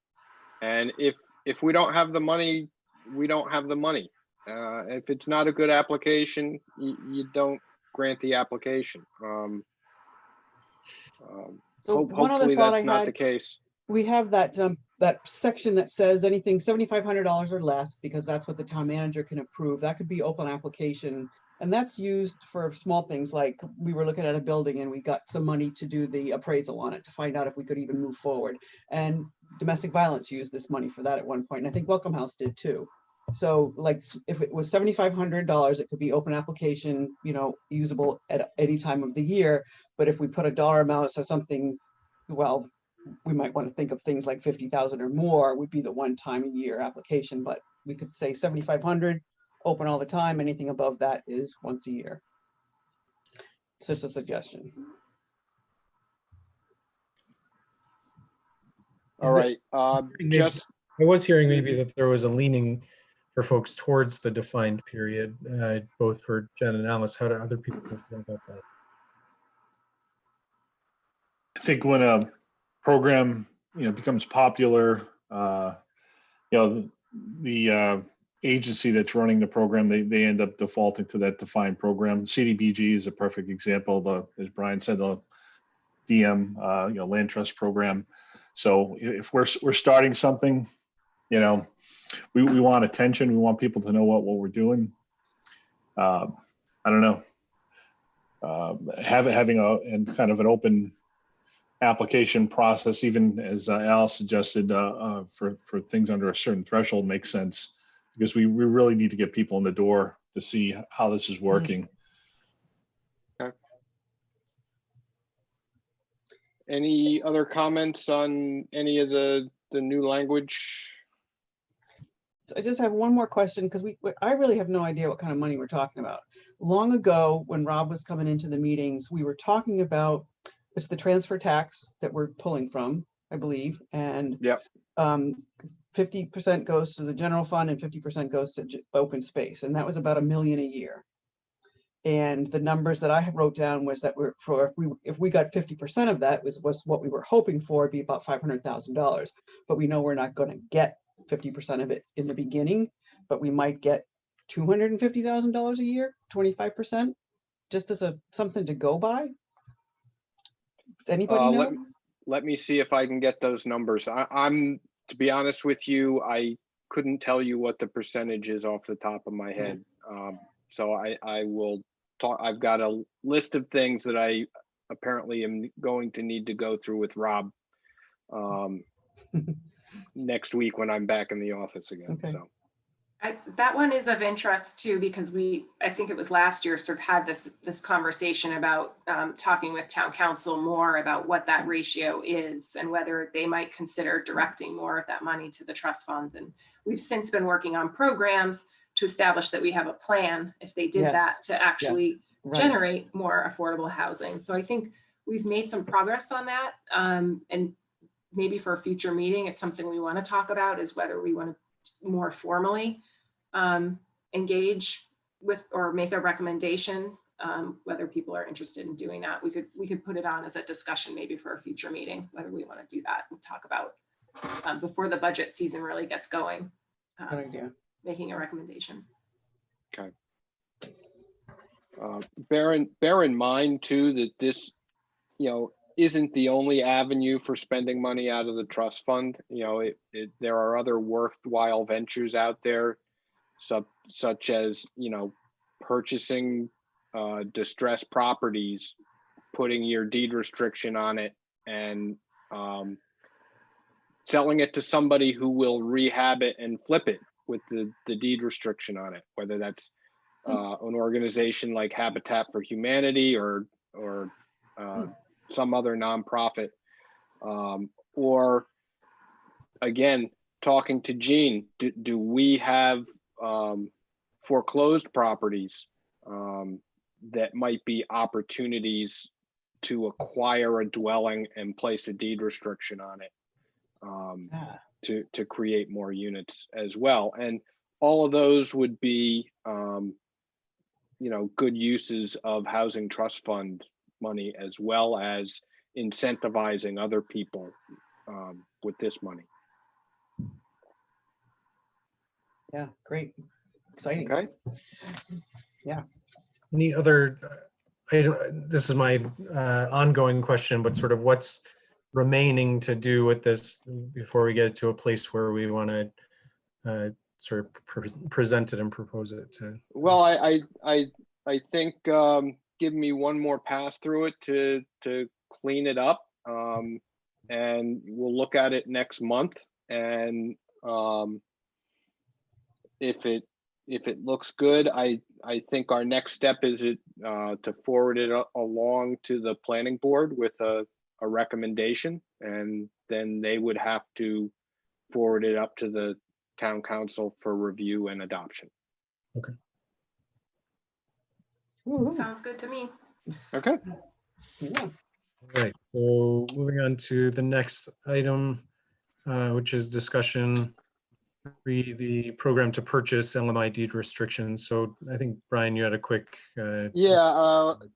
And if we don't have the money, we don't have the money. If it's not a good application, you don't grant the application. So one other Hopefully thought that's I not had, the case. we have that section that says anything $7,500 or less, because that's what the town manager can approve. That could be open application. And that's used for small things, like we were looking at a building and we got some money to do the appraisal on it to find out if we could even move forward. And domestic violence used this money for that at one point. And I think Welcome House did too. So like if it was $7,500, it could be open application, usable at any time of the year. But if we put a dollar amount or something, well, we might want to think of things like 50,000 or more would be the one time a year application, but we could say 7,500, open all the time. Anything above that is once a year. It's just a suggestion. All right. Just I was hearing maybe that there was a leaning for folks towards the defined period, both for Jen and Alice. How do other people feel about that? I think when a program, becomes popular, the agency that's running the program, they end up defaulting to that defined program. CDBG is a perfect example. As Brian said, the DM, land trust program. So if we're starting something, we want attention. We want people to know what we're doing. I don't know. Having and kind of an open application process, even as Al suggested, for things under a certain threshold makes sense, because we really need to get people in the door to see how this is working. Okay. Any other comments on any of the new language? I just have one more question, because I really have no idea what kind of money we're talking about. Long ago, when Rob was coming into the meetings, we were talking about, it's the transfer tax that we're pulling from, I believe, and Yep. 50% goes to the general fund and 50% goes to open space, and that was about $1 million a year. And the numbers that I wrote down was that if we got 50% of that was what we were hoping for, it'd be about $500,000. But we know we're not going to get 50% of it in the beginning, but we might get $250,000 a year, 25%, just as something to go by. Does anybody know? Let me see if I can get those numbers. I'm, to be honest with you, I couldn't tell you what the percentage is off the top of my head. So I will talk. I've got a list of things that I apparently am going to need to go through with Rob next week when I'm back in the office again. Okay. So. That one is of interest too, because I think it was last year, sort of had this conversation about talking with town council more about what that ratio is and whether they might consider directing more of that money to the trust fund. And we've since been working on programs to establish that we have a plan, if they did that, to actually generate more affordable housing. So I think we've made some progress on that. And maybe for a future meeting, it's something we want to talk about, is whether we want to more formally engage with or make a recommendation, whether people are interested in doing that. We could put it on as a discussion maybe for a future meeting, whether we want to do that and talk about before the budget season really gets going. Good idea. Making a recommendation. Okay. Bear in mind too that this, isn't the only avenue for spending money out of the trust fund. There are other worthwhile ventures out there, such as, purchasing distressed properties, putting your deed restriction on it, and selling it to somebody who will rehab it and flip it with the deed restriction on it, whether that's an organization like Habitat for Humanity or some other nonprofit, or again, talking to Gene, do we have foreclosed properties that might be opportunities to acquire a dwelling and place a deed restriction on it, to create more units as well. And all of those would be good uses of housing trust fund money, as well as incentivizing other people with this money. Yeah, great. Exciting. Okay. Any other, this is my ongoing question, but sort of what's remaining to do with this before we get to a place where we want to sort of present it and propose it to? Well, I think give me one more pass through it to clean it up, and we'll look at it next month. And if it looks good, I think our next step is to forward it along to the planning board with a recommendation, and then they would have to forward it up to the town council for review and adoption. Okay. Sounds good to me. Okay. Yeah. All right. So moving on to the next item, which is discussion the program to purchase LMI deed restrictions. So I think, Brian, you had a quick.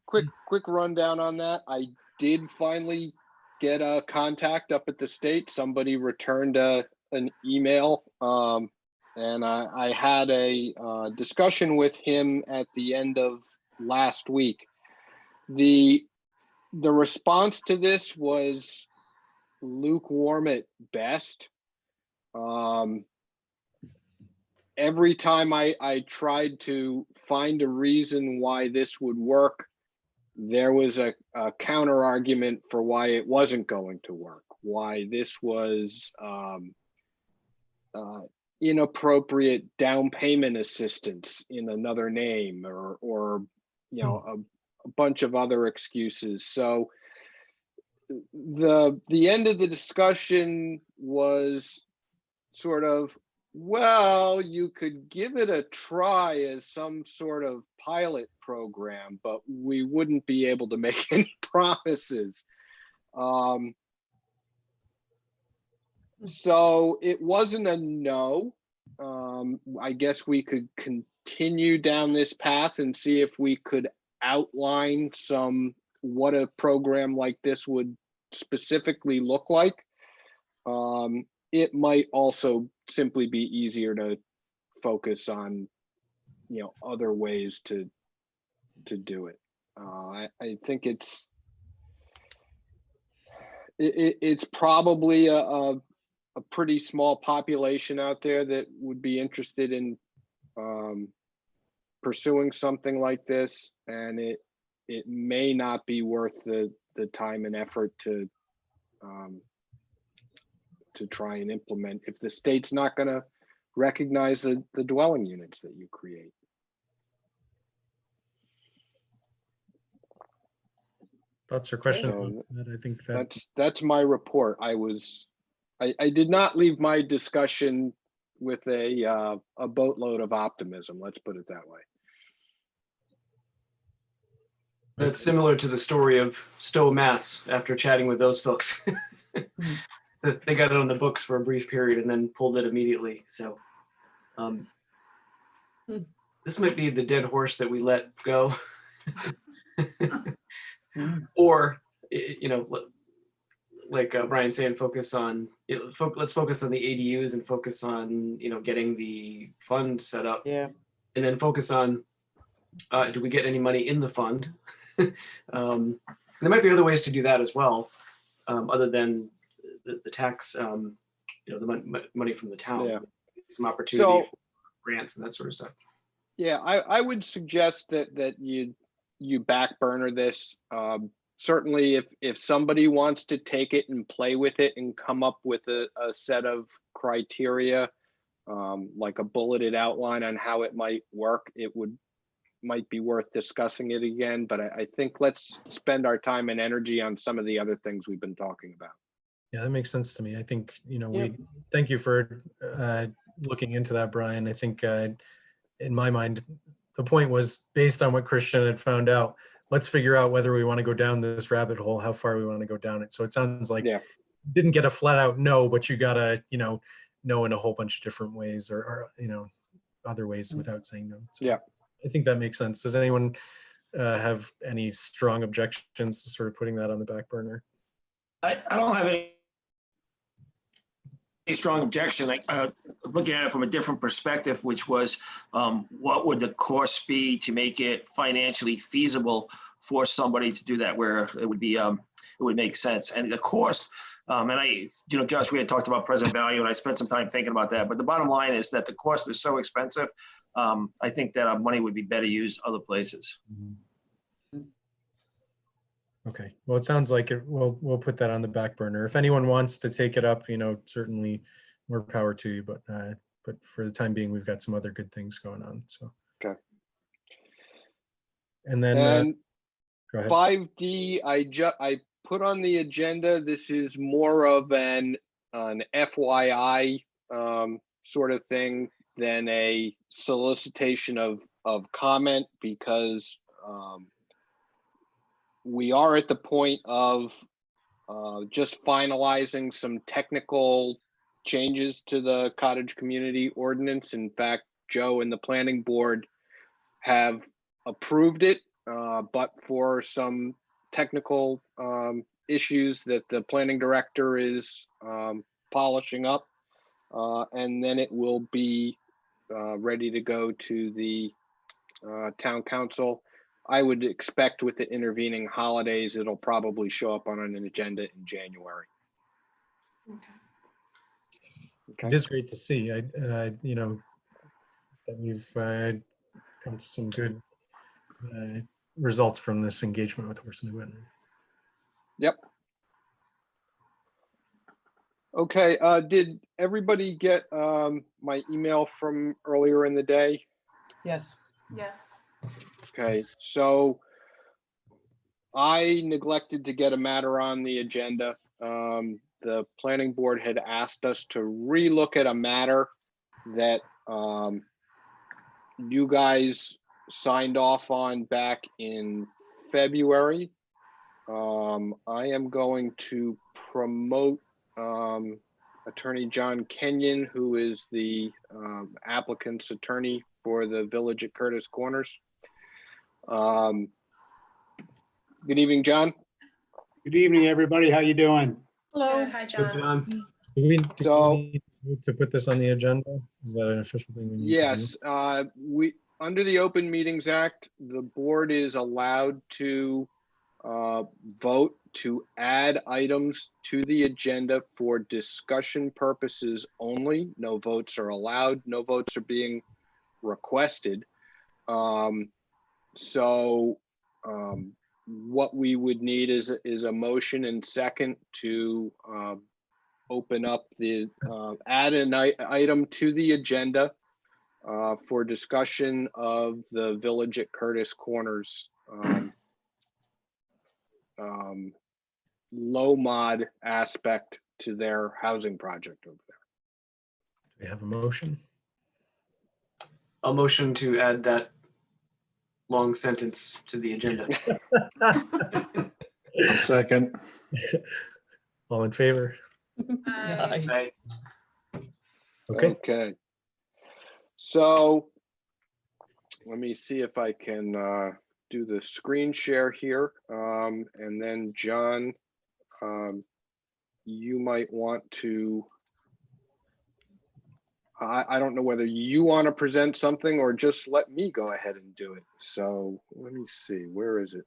Quick rundown on that. I did finally get a contact up at the state. Somebody returned an email, and I had a discussion with him at the end of last week. The response to this was lukewarm at best. Every time I tried to find a reason why this would work, there was a counter argument for why it wasn't going to work, why this was inappropriate down payment assistance in another name, or a bunch of other excuses. So the end of the discussion was sort of, well, you could give it a try as some sort of pilot program, but we wouldn't be able to make any promises. So it wasn't a no. I guess we could continue down this path and see if we could outline what a program like this would specifically look like. It might also simply be easier to focus on, other ways to do it. I think it's probably a pretty small population out there that would be interested in pursuing something like this, and it may not be worth the time and effort to try and implement if the state's not going to recognize the dwelling units that you create. Thoughts or questions? So I think that's my report. I did not leave my discussion with a boatload of optimism. Let's put it that way. That's similar to the story of Stowe, Mass. After chatting with those folks. They got it on the books for a brief period and then pulled it immediately. So this might be the dead horse that we let go. Or, like Brian's saying, let's focus on the ADUs and focus on, getting the fund set up. Yeah. And then focus on, do we get any money in the fund? There might be other ways to do that as well, other than the tax, the money from the town. Yeah. Some opportunity So- for grants and that sort of stuff. Yeah, I would suggest that you back burner this. Certainly, if somebody wants to take it and play with it and come up with a set of criteria, like a bulleted outline on how it might work, might be worth discussing it again. But I think let's spend our time and energy on some of the other things we've been talking about. Yeah, that makes sense to me. I think, Yep. we thank you for looking into that, Brian. I think in my mind, the point was based on what Christian had found out. Let's figure out whether we want to go down this rabbit hole, how far we want to go down it. So it sounds like Yeah. didn't get a flat out no, but you gotta, know in a whole bunch of different ways or other ways without saying no. So Yeah. I think that makes sense. Does anyone have any strong objections to sort of putting that on the back burner? I don't have any strong objection. Looking at it from a different perspective, which was what would the cost be to make it financially feasible for somebody to do that, where it would be it would make sense. And the cost, and Josh, we had talked about present value, and I spent some time thinking about that. But the bottom line is that the cost is so expensive. I think that our money would be better used other places. Okay, well, it sounds like we'll put that on the back burner. If anyone wants to take it up, certainly more power to you, but for the time being, we've got some other good things going on, so. Okay. And then, And go ahead. 5D, I put on the agenda. This is more of an FYI sort of thing than a solicitation of comment, because we are at the point of just finalizing some technical changes to the cottage community ordinance. In fact, Joe and the planning board have approved it, but for some technical issues that the planning director is polishing up, and then it will be ready to go to the town council. I would expect with the intervening holidays, it'll probably show up on an agenda in January. It is great to see, that we've come to some good results from this engagement with Horse and Win. Yep. Okay, did everybody get my email from earlier in the day? Yes. Yes. Okay, so I neglected to get a matter on the agenda. The planning board had asked us to relook at a matter that you guys signed off on back in February. I am going to promote Attorney John Kenyon, who is the applicant's attorney for the village at Curtis Corners. Good evening, John. Good evening, everybody. How you doing? Hello. Good. Hi, Good, John. John. Do we So- need to put this on the agenda? Is that an official thing we need to do? Yes, we, under the Open Meetings Act, the board is allowed to vote to add items to the agenda for discussion purposes only. No votes are allowed. No votes are being requested. What we would need is a motion and second to open up the, add an item to the agenda for discussion of the Village at Curtis Corners low mod aspect to their housing project over there. Do we have a motion? I'll motion to add that long sentence to the agenda. A second. All in favor? Aye. Aye. Okay. Okay. So let me see if I can do the screen share here. And then John, you might want to, I don't know whether you want to present something or just let me go ahead and do it. So let me see, where is it?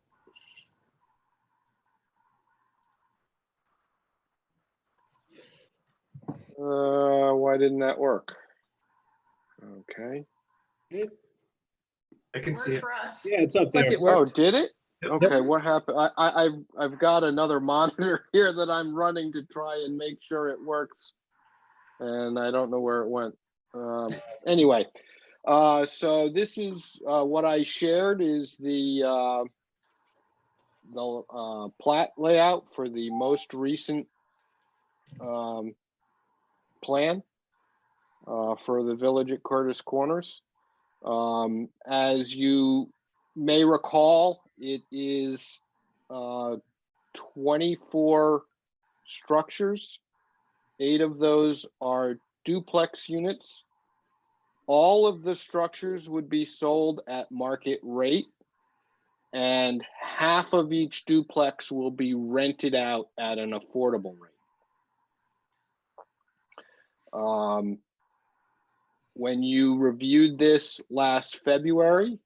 Why didn't that work? Okay. I can see Worked it. for us. Yeah, it's up Like there. it Oh, worked. did it? Yep. Okay, what happened? I've got another monitor here that I'm running to try and make sure it works. And I don't know where it went. Anyway, so this is what I shared is the plat layout for the most recent plan for the village at Curtis Corners. As you may recall, it is 24 structures. 8 of those are duplex units. All of the structures would be sold at market rate, and half of each duplex will be rented out at an affordable rate. When you reviewed this last February,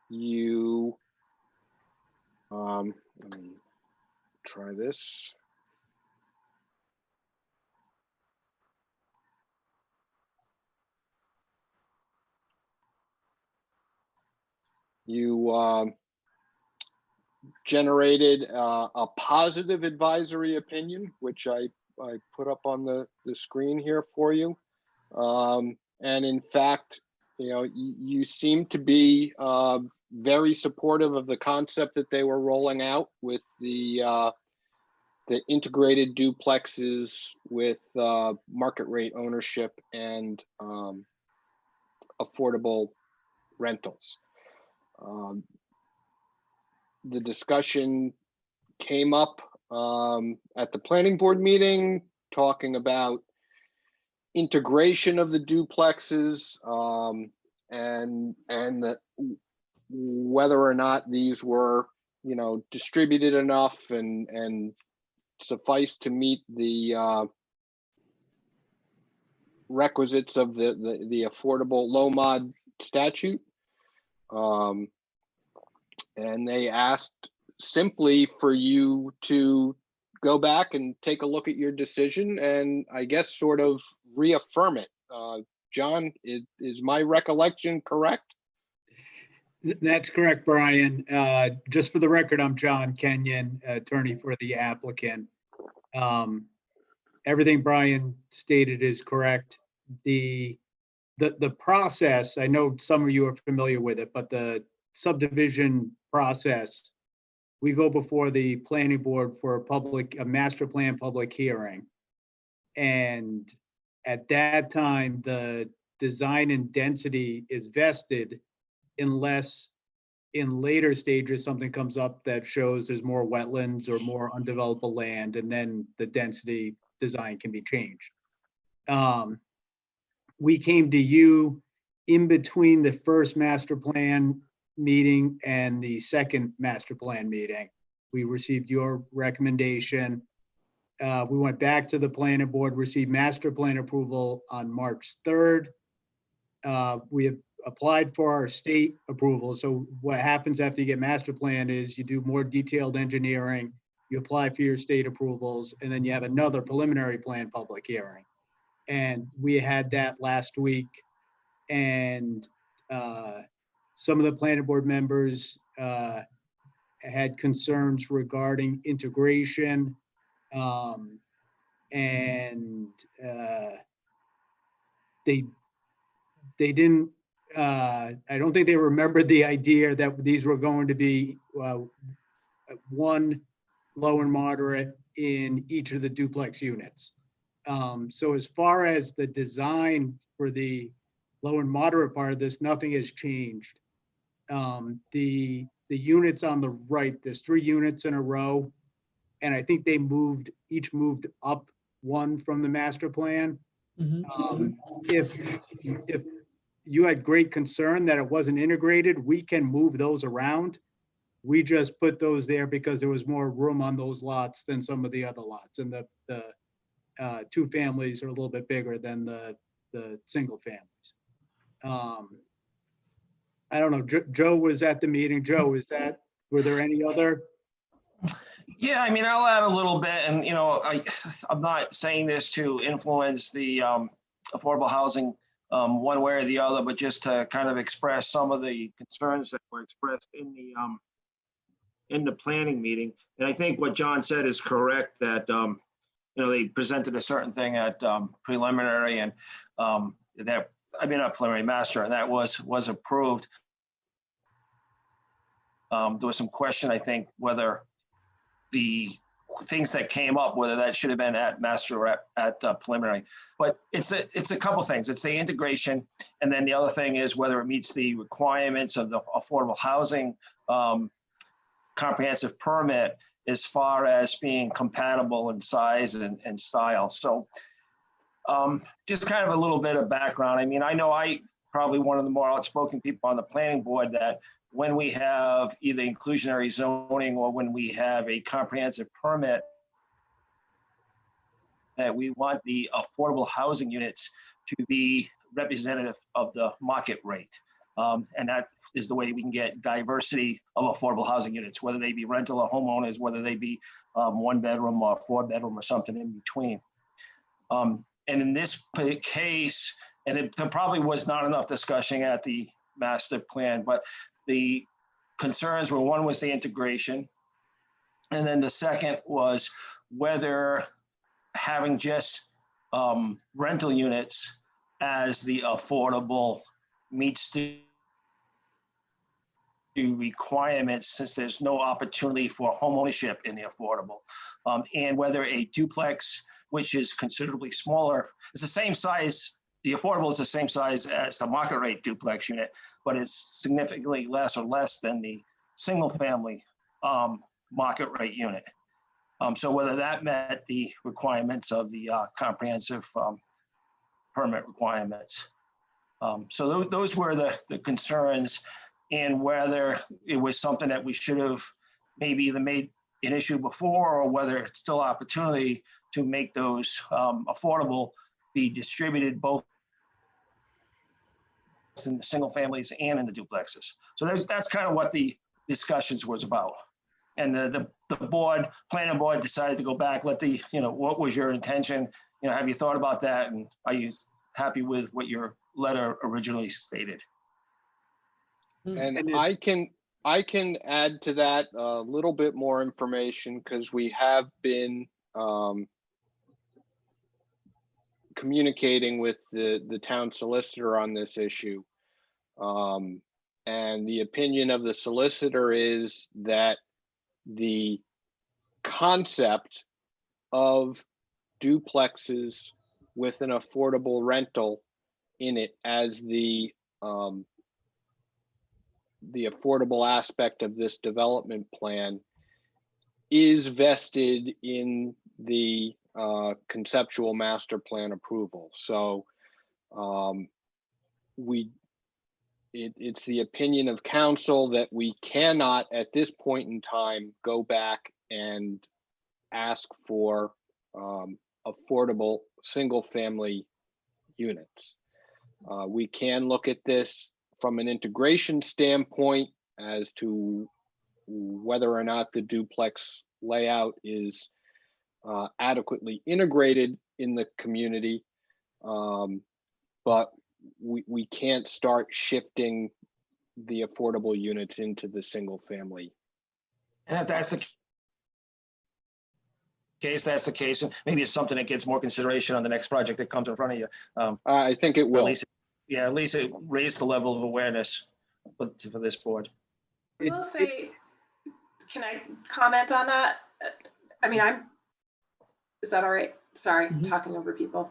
you, let me try this. You generated a positive advisory opinion, which I put up on the screen here for you. And in fact, you know, you seem to be very supportive of the concept that they were rolling out with the integrated duplexes with market rate ownership and affordable rentals. The discussion came up at the planning board meeting, talking about integration of the duplexes and whether or not these were, you know, distributed enough and suffice to meet the requisites of the affordable low mod statute. And they asked simply for you to go back and take a look at your decision and I guess sort of reaffirm it. John, is my recollection correct? That's correct, Brian. Just for the record, I'm John Kenyon, attorney for the applicant. Everything Brian stated is correct. The process, I know some of you are familiar with it, but the subdivision process, we go before the planning board for a master plan public hearing. And at that time, the design and density is vested unless in later stages, something comes up that shows there's more wetlands or more undevelopable land, and then the density design can be changed. We came to you in between the first master plan meeting and the second master plan meeting. We received your recommendation. We went back to the planning board, received master plan approval on March 3rd. We have applied for our state approval. So what happens after you get master plan is you do more detailed engineering, you apply for your state approvals, and then you have another preliminary plan public hearing. And we had that last week. And some of the planning board members had concerns regarding integration. And they didn't, I don't think they remembered the idea that these were going to be one low and moderate in each of the duplex units. So as far as the design for the low and moderate part of this, nothing has changed. The units on the right, there's 3 units in a row, and I think they each moved up one from the master plan. If you had great concern that it wasn't integrated, we can move those around. We just put those there because there was more room on those lots than some of the other lots, and the 2 families are a little bit bigger than the single families. I don't know, Joe was at the meeting. Joe, were there any other? Yeah, I mean, I'll add a little bit, and I'm not saying this to influence the affordable housing one way or the other, but just to kind of express some of the concerns that were expressed in the planning meeting. And I think what John said is correct, that they presented a certain thing at preliminary, and that, I mean, not preliminary, master, and that was approved. There was some question, I think, whether the things that came up, whether that should have been at master or at preliminary. But it's a couple things. It's the integration, and then the other thing is whether it meets the requirements of the affordable housing comprehensive permit as far as being compatible in size and style. So just kind of a little bit of background. I mean, I know I probably one of the more outspoken people on the planning board that when we have either inclusionary zoning or when we have a comprehensive permit, that we want the affordable housing units to be representative of the market rate. And that is the way we can get diversity of affordable housing units, whether they be rental or homeowners, whether they be 1 bedroom or 4 bedroom or something in between. And in this case, and there probably was not enough discussion at the master plan, but the concerns were, one was the integration. And then the second was whether having just rental units as the affordable meets the requirements, since there's no opportunity for home ownership in the affordable, and whether a duplex, which is considerably smaller, is the same size. The affordable is the same size as the market rate duplex unit, but it's significantly less than the single family market rate unit. So whether that met the requirements of the comprehensive permit requirements. So those were the concerns, and whether it was something that we should have maybe either made an issue before, or whether it's still opportunity to make those affordable, be distributed both in the single families and in the duplexes. So that's kind of what the discussions was about. And the planning board decided to go back, what was your intention? Have you thought about that? And are you happy with what your letter originally stated? And And I can add to that a little bit more information, because we have been communicating with the town solicitor on this issue. And the opinion of the solicitor is that the concept of duplexes with an affordable rental in it as the affordable aspect of this development plan is vested in the conceptual master plan approval. So it's the opinion of council that we cannot at this point in time go back and ask for affordable single family units. We can look at this from an integration standpoint as to whether or not the duplex layout is adequately integrated in the community, but we can't start shifting the affordable units into the single family. And if that's the case, that's the case. And maybe it's something that gets more consideration on the next project that comes in front of you. I think it will. At least it raised the level of awareness for this board. I will say, can I comment on that? I mean, is that all right? Sorry, talking over people.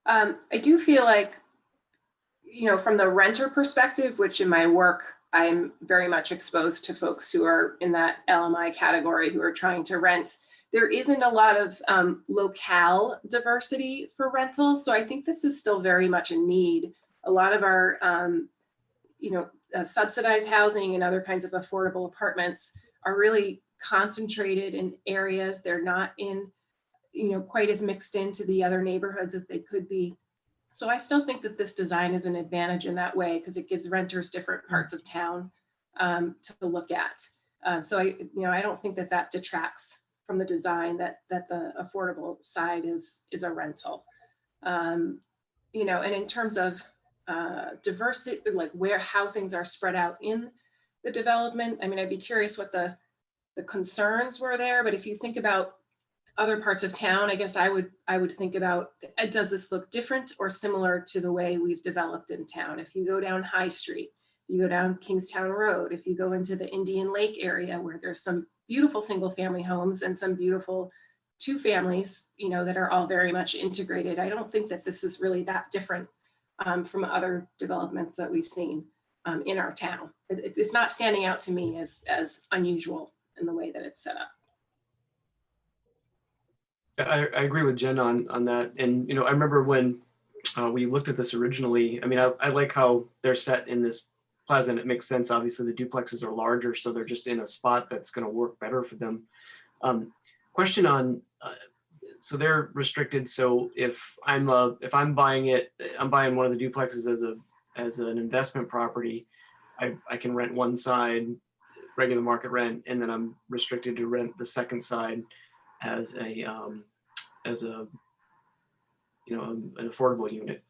I do feel like, from the renter perspective, which in my work, I'm very much exposed to folks who are in that LMI category who are trying to rent. There isn't a lot of locale diversity for rentals. So I think this is still very much a need. A lot of our, subsidized housing and other kinds of affordable apartments are really concentrated in areas. They're not in, quite as mixed into the other neighborhoods as they could be. So I still think that this design is an advantage in that way, because it gives renters different parts of town to look at. So I don't think that that detracts from the design that the affordable side is a rental. And in terms of diversity, like how things are spread out in the development, I mean, I'd be curious what the concerns were there. But if you think about other parts of town, I guess I would think about, does this look different or similar to the way we've developed in town? If you go down High Street, you go down Kingstown Road, if you go into the Indian Lake area where there's some beautiful single family homes and some beautiful two families, that are all very much integrated. I don't think that this is really that different from other developments that we've seen in our town. It's not standing out to me as unusual in the way that it's set up. I agree with Jen on that. And, I remember when we looked at this originally, I mean, I like how they're set in this plaza, and it makes sense. Obviously, the duplexes are larger, so they're just in a spot that's going to work better for them. Question on, so they're restricted. So if I'm buying it, I'm buying one of the duplexes as an investment property, I can rent one side, regular market rent, and then I'm restricted to rent the second side as an affordable unit.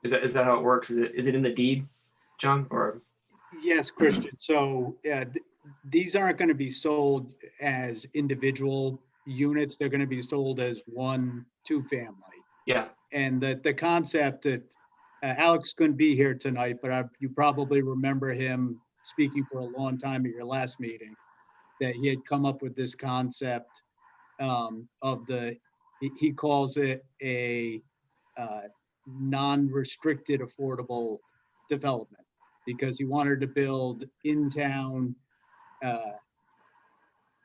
Is that how it works? Is it in the deed, John? Or Yes, Christian. So these aren't going to be sold as individual units. They're going to be sold as one, two family. yeah, And the concept that Alex couldn't be here tonight, but you probably remember him speaking for a long time at your last meeting, that he had come up with this concept he calls it a non-restricted affordable development, because he wanted to build in-town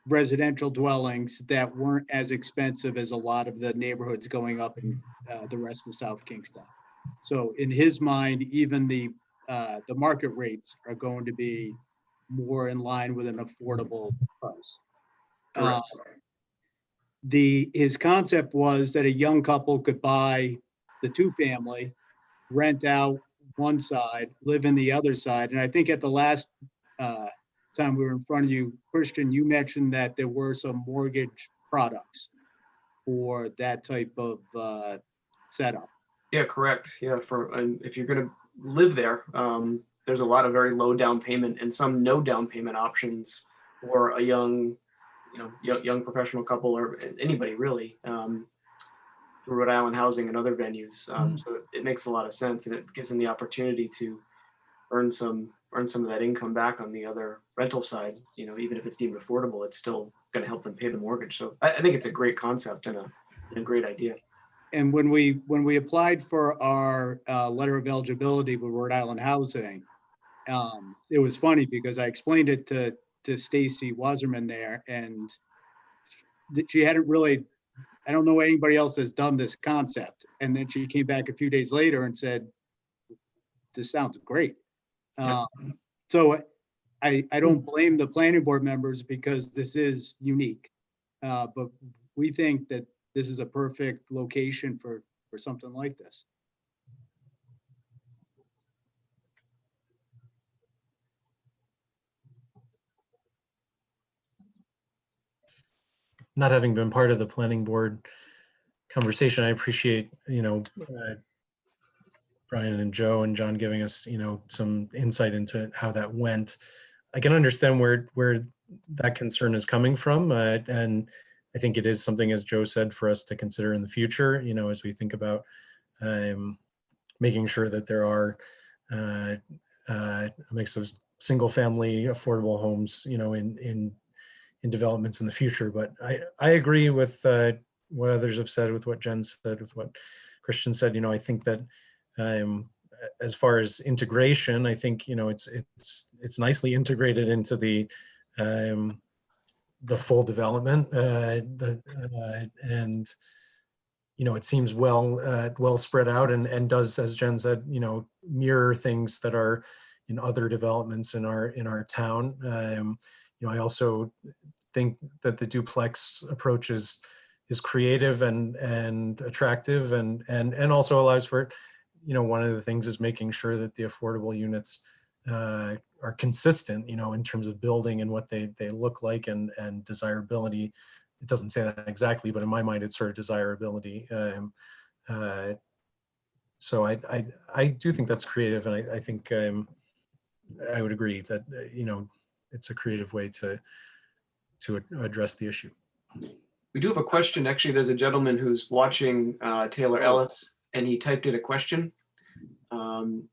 residential dwellings that weren't as expensive as a lot of the neighborhoods going up in the rest of South Kingstown. So in his mind, even the market rates are going to be more in line with an affordable price. His concept was that a young couple could buy the two family, rent out one side, live in the other side. And I think at the last time we were in front of you, Christian, you mentioned that there were some mortgage products for that type of setup. Yeah, correct. Yeah, if you're going to live there, there's a lot of very low down payment and some no down payment options for a young professional couple, or anybody really, through Rhode Island Housing and other venues. So it makes a lot of sense, and it gives them the opportunity to earn some of that income back on the other rental side. Even if it's deemed affordable, it's still going to help them pay the mortgage. So I think it's a great concept and a great idea. And when we applied for our letter of eligibility with Rhode Island Housing, it was funny because I explained it to Stacy Wasserman there, and she hadn't really, I don't know anybody else that's done this concept. And then she came back a few days later and said, this sounds great. So I don't blame the planning board members, because this is unique. But we think that this is a perfect location for something like this. Not having been part of the planning board conversation, I appreciate, Brian and Joe and John giving us, some insight into how that went. I can understand where that concern is coming from. And I think it is something, as Joe said, for us to consider in the future, as we think about making sure that there are a mix of single family affordable homes, in developments in the future. But I agree with what others have said, with what Jen said, with what Christian said. I think that as far as integration, I think it's nicely integrated into the full development, and it seems well spread out, and does, as Jen said, mirror things that are in other developments in our town. I also think that the duplex approach is creative and attractive, and also allows for, one of the things is making sure that the affordable units are consistent, in terms of building and what they look like and desirability. It doesn't say that exactly, but in my mind, it's sort of desirability. So I do think that's creative, and I think I would agree that it's a creative way to address the issue. We do have a question. Actually, there's a gentleman who's watching Taylor Oh. Ellis, and he typed in a question.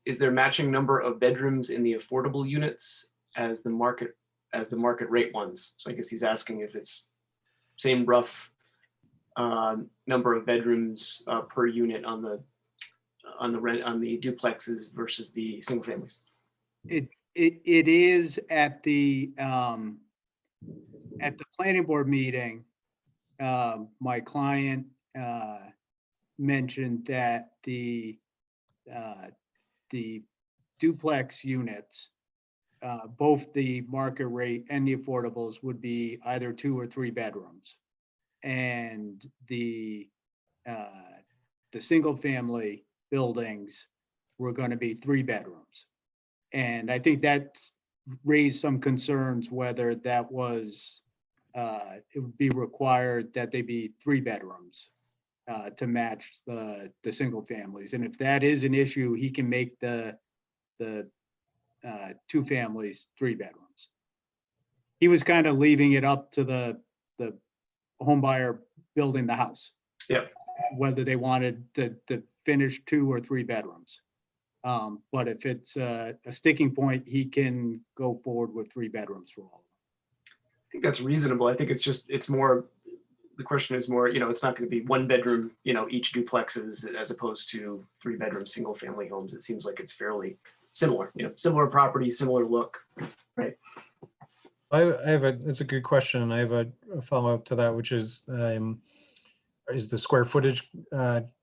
Is there matching number of bedrooms in the affordable units as the market rate ones? So I guess he's asking if it's same rough number of bedrooms per unit on the duplexes versus the single families. It is at the planning board meeting. My client mentioned that the duplex units, both the market rate and the affordables, would be either 2 or 3 bedrooms, and the single family buildings were going to be 3 bedrooms. And I think that raised some concerns whether that was it would be required that they be 3 bedrooms to match the single families. And if that is an issue, he can make the 2 families 3 bedrooms. He was kind of leaving it up to the home buyer building the house. Yep. Whether they wanted to finish 2 or 3 bedrooms. But if it's a sticking point, he can go forward with 3 bedrooms for all. I think that's reasonable. I think it's more, the question is more, it's not going to be 1 bedroom, each duplexes, as opposed to 3 bedroom single family homes. It seems like it's fairly similar, similar property, similar look, right? It's a good question, and I have a follow-up to that, which is the square footage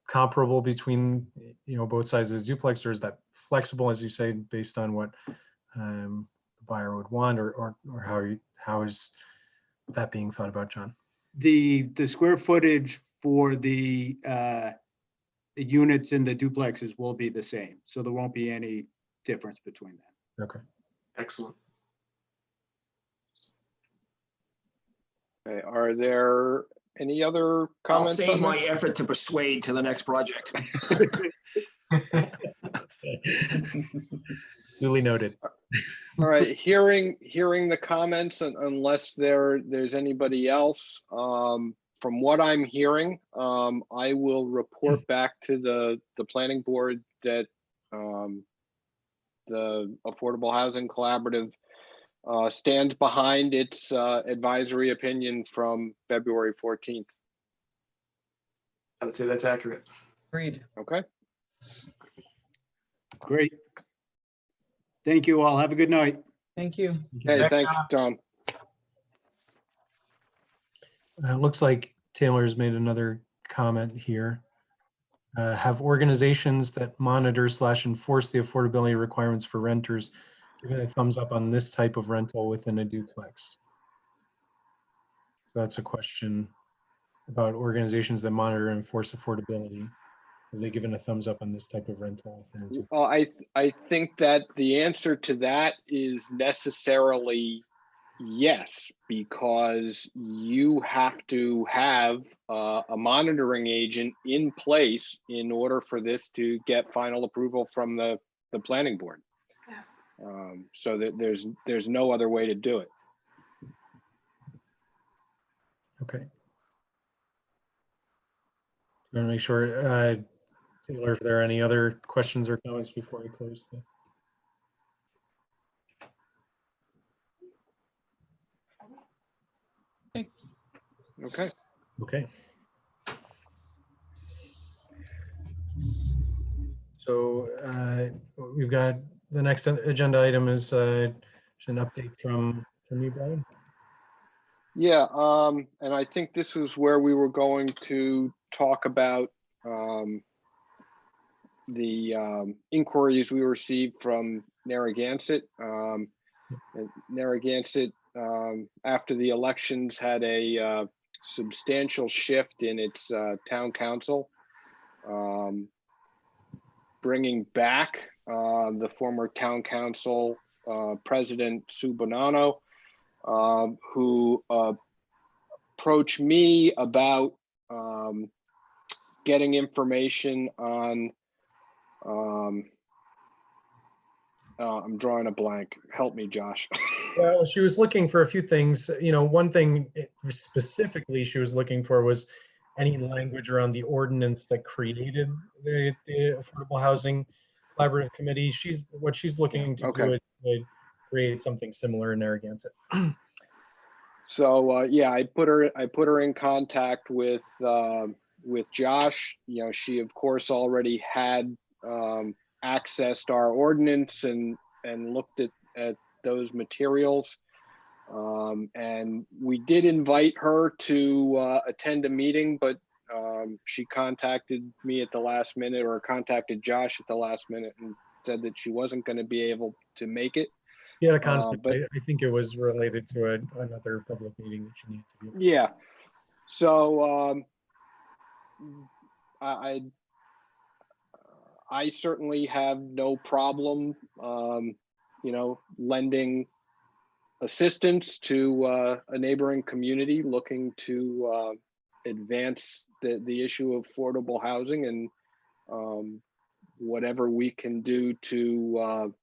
comparable between both sides of the duplex, or is that flexible, as you say, based on what the buyer would want, or how is that being thought about, John? The square footage for the units in the duplexes will be the same, so there won't be any difference between them. Okay. Excellent. Okay, are there any other I'll comments? save on my this? effort to persuade to the next project. Duly noted. All right, hearing the comments, and unless there's anybody else, from what I'm hearing, I will report back to the planning board that the Affordable Housing Collaborative stands behind its advisory opinion from February 14th. I would say that's accurate. Agreed. Okay. Great. Thank you all. Have a good night. Thank you. Hey, thanks, Tom. It looks like Taylor's made another comment here. Have organizations that monitor / enforce the affordability requirements for renters given a thumbs up on this type of rental within a duplex? So that's a question about organizations that monitor and enforce affordability. Have they given a thumbs up on this type of rental within a duplex? Well, I think that the answer to that is necessarily yes, because you have to have a monitoring agent in place in order for this to get final approval from the planning board. Yeah. So that there's no other way to do it. Okay. I want to make sure, Taylor, if there are any other questions or comments before I close. Okay. Okay. So we've got the next agenda item is an update from you, Brian. Yeah, and I think this is where we were going to talk about the inquiries we received from Narragansett. Narragansett, after the elections, had a substantial shift in its town council, bringing back the former town council president, Sue Bonanno, who approached me about getting information on, I'm drawing a blank. Help me, Josh. Well, she was looking for a few things. One thing specifically she was looking for was any language around the ordinance that created the Affordable Housing Collaborative Committee. What she's looking to do is to create something similar in Narragansett. So yeah, I put her in contact with Josh. She of course already had accessed our ordinance and looked at those materials. And we did invite her to attend a meeting, but she contacted me at the last minute, or contacted Josh at the last minute, and said that she wasn't going to be able to make it. She had a conflict. But I think it was related to another public meeting that she needed to be. yeah, so I certainly have no problem, lending assistance to a neighboring community looking to advance the issue of affordable housing, and whatever we can do to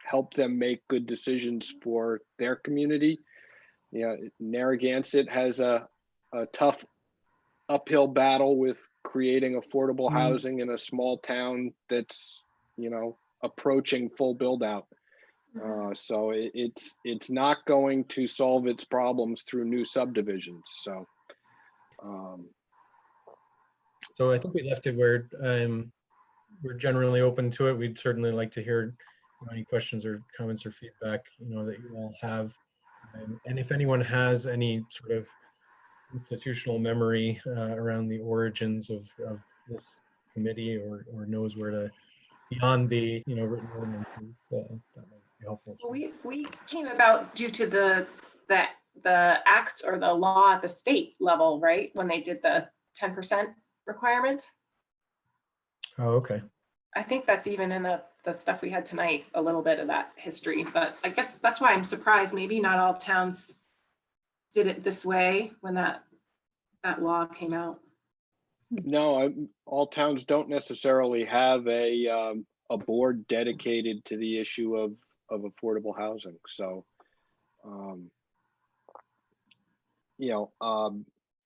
help them make good decisions for their community. Narragansett has a tough uphill battle with creating affordable housing in a small town that's, approaching full build out. So it's not going to solve its problems through new subdivisions. So I think we left it where we're generally open to it. We'd certainly like to hear any questions or comments or feedback, that you all have. And if anyone has any sort of institutional memory around the origins of this committee, or knows where to, beyond the written ordinances, that might be helpful. Well, we came about due to the act or the law at the state level, right? When they did the 10% requirement. Oh, okay. I think that's even in the stuff we had tonight, a little bit of that history, but I guess that's why I'm surprised maybe not all towns did it this way when that law came out. no, all towns don't necessarily have a board dedicated to the issue of affordable housing. So,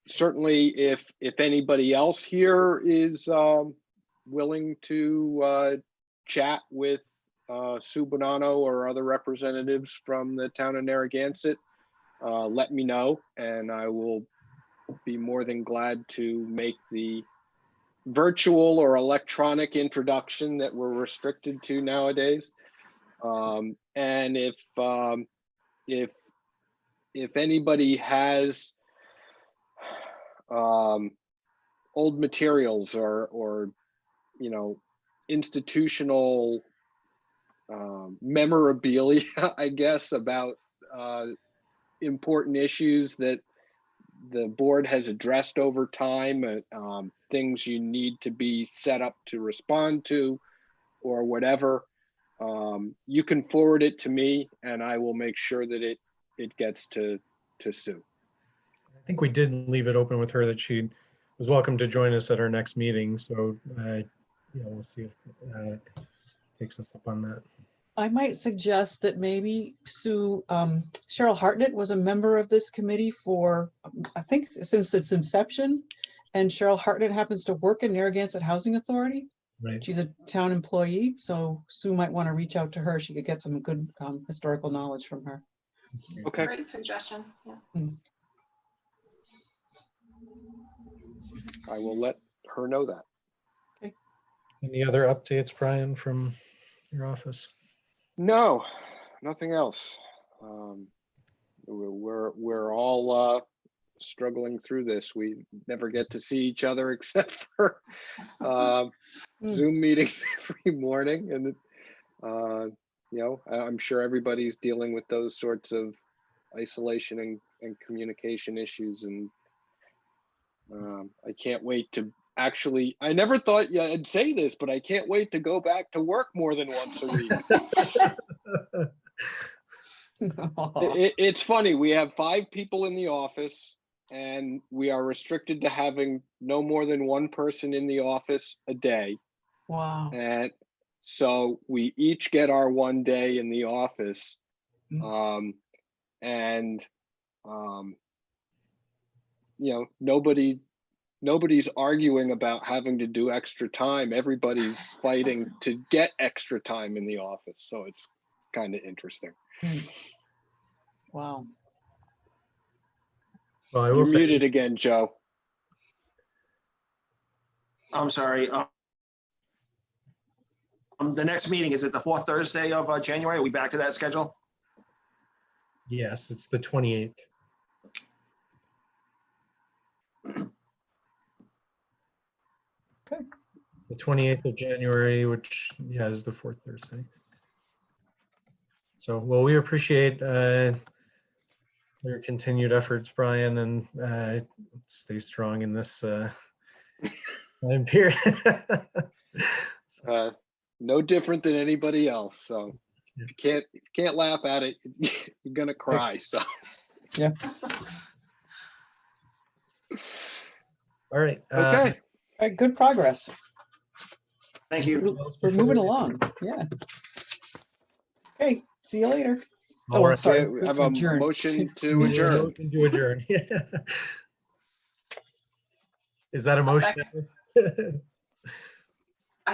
certainly if anybody else here is willing to chat with Sue Bonanno or other representatives from the town of Narragansett, let me know, and I will be more than glad to make the virtual or electronic introduction that we're restricted to nowadays. And if anybody has old materials or institutional memorabilia, I guess, about important issues that the board has addressed over time, things you need to be set up to respond to, or whatever, you can forward it to me, and I will make sure that it gets to Sue. I think we did leave it open with her that she was welcome to join us at our next meeting. So, we'll see if takes us up on that. I might suggest that maybe Sue, Cheryl Hartnett was a member of this committee for, I think, since its inception. And Cheryl Hartnett happens to work in Narragansett Housing Authority. Right. She's a town employee, so Sue might want to reach out to her. She could get some good historical knowledge from her. Okay. Great suggestion. Yeah. I will let her know that. Okay. Any other updates, Brian, from your office? No, nothing else. We're all struggling through this. We never get to see each other except for Zoom meetings every morning, and I'm sure everybody's dealing with those sorts of isolation and communication issues, and I can't wait to actually, I never thought I'd say this, but I can't wait to go back to work more than once a week. It's funny. We have 5 people in the office, and we are restricted to having no more than 1 person in the office a day. Wow. And so we each get our 1 day in the office. Nobody's arguing about having to do extra time. Everybody's fighting to get extra time in the office. So it's kind of interesting. Wow. Well, I You're will say, muted again, Joe. I'm sorry. The next meeting, is it the 4th Thursday of January? Are we back to that schedule? yes, it's the 28th. Okay. The 28th of January, which is the 4th Thursday. So, well, we appreciate your continued efforts, Brian, and stay strong in this time period. No different than anybody else. So if you can't laugh at it, you're gonna cry. So Yeah. All right. okay. All right, good progress. Thank you. We're moving along. Yeah. Okay, see you later. All Oh, right. sorry. We have a Adjourn. motion to We need a adjourn. motion to adjourn. Is that a motion?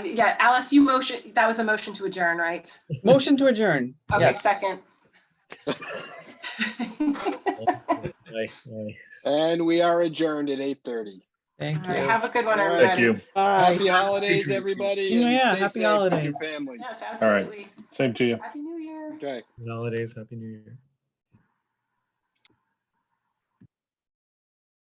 Yeah, Alice, you motion, that was a motion to adjourn, right? Motion to adjourn. Okay, Yes. second. Aye, aye. And we are adjourned at 8:30. Thank All right, you. have a good one, All right. everybody. Thank you. Bye. Happy holidays, everybody. Yeah, and stay happy safe with holidays. your families. Yes, All right. absolutely. Same to you. Happy New Year. Okay. Happy holidays. Happy New Year.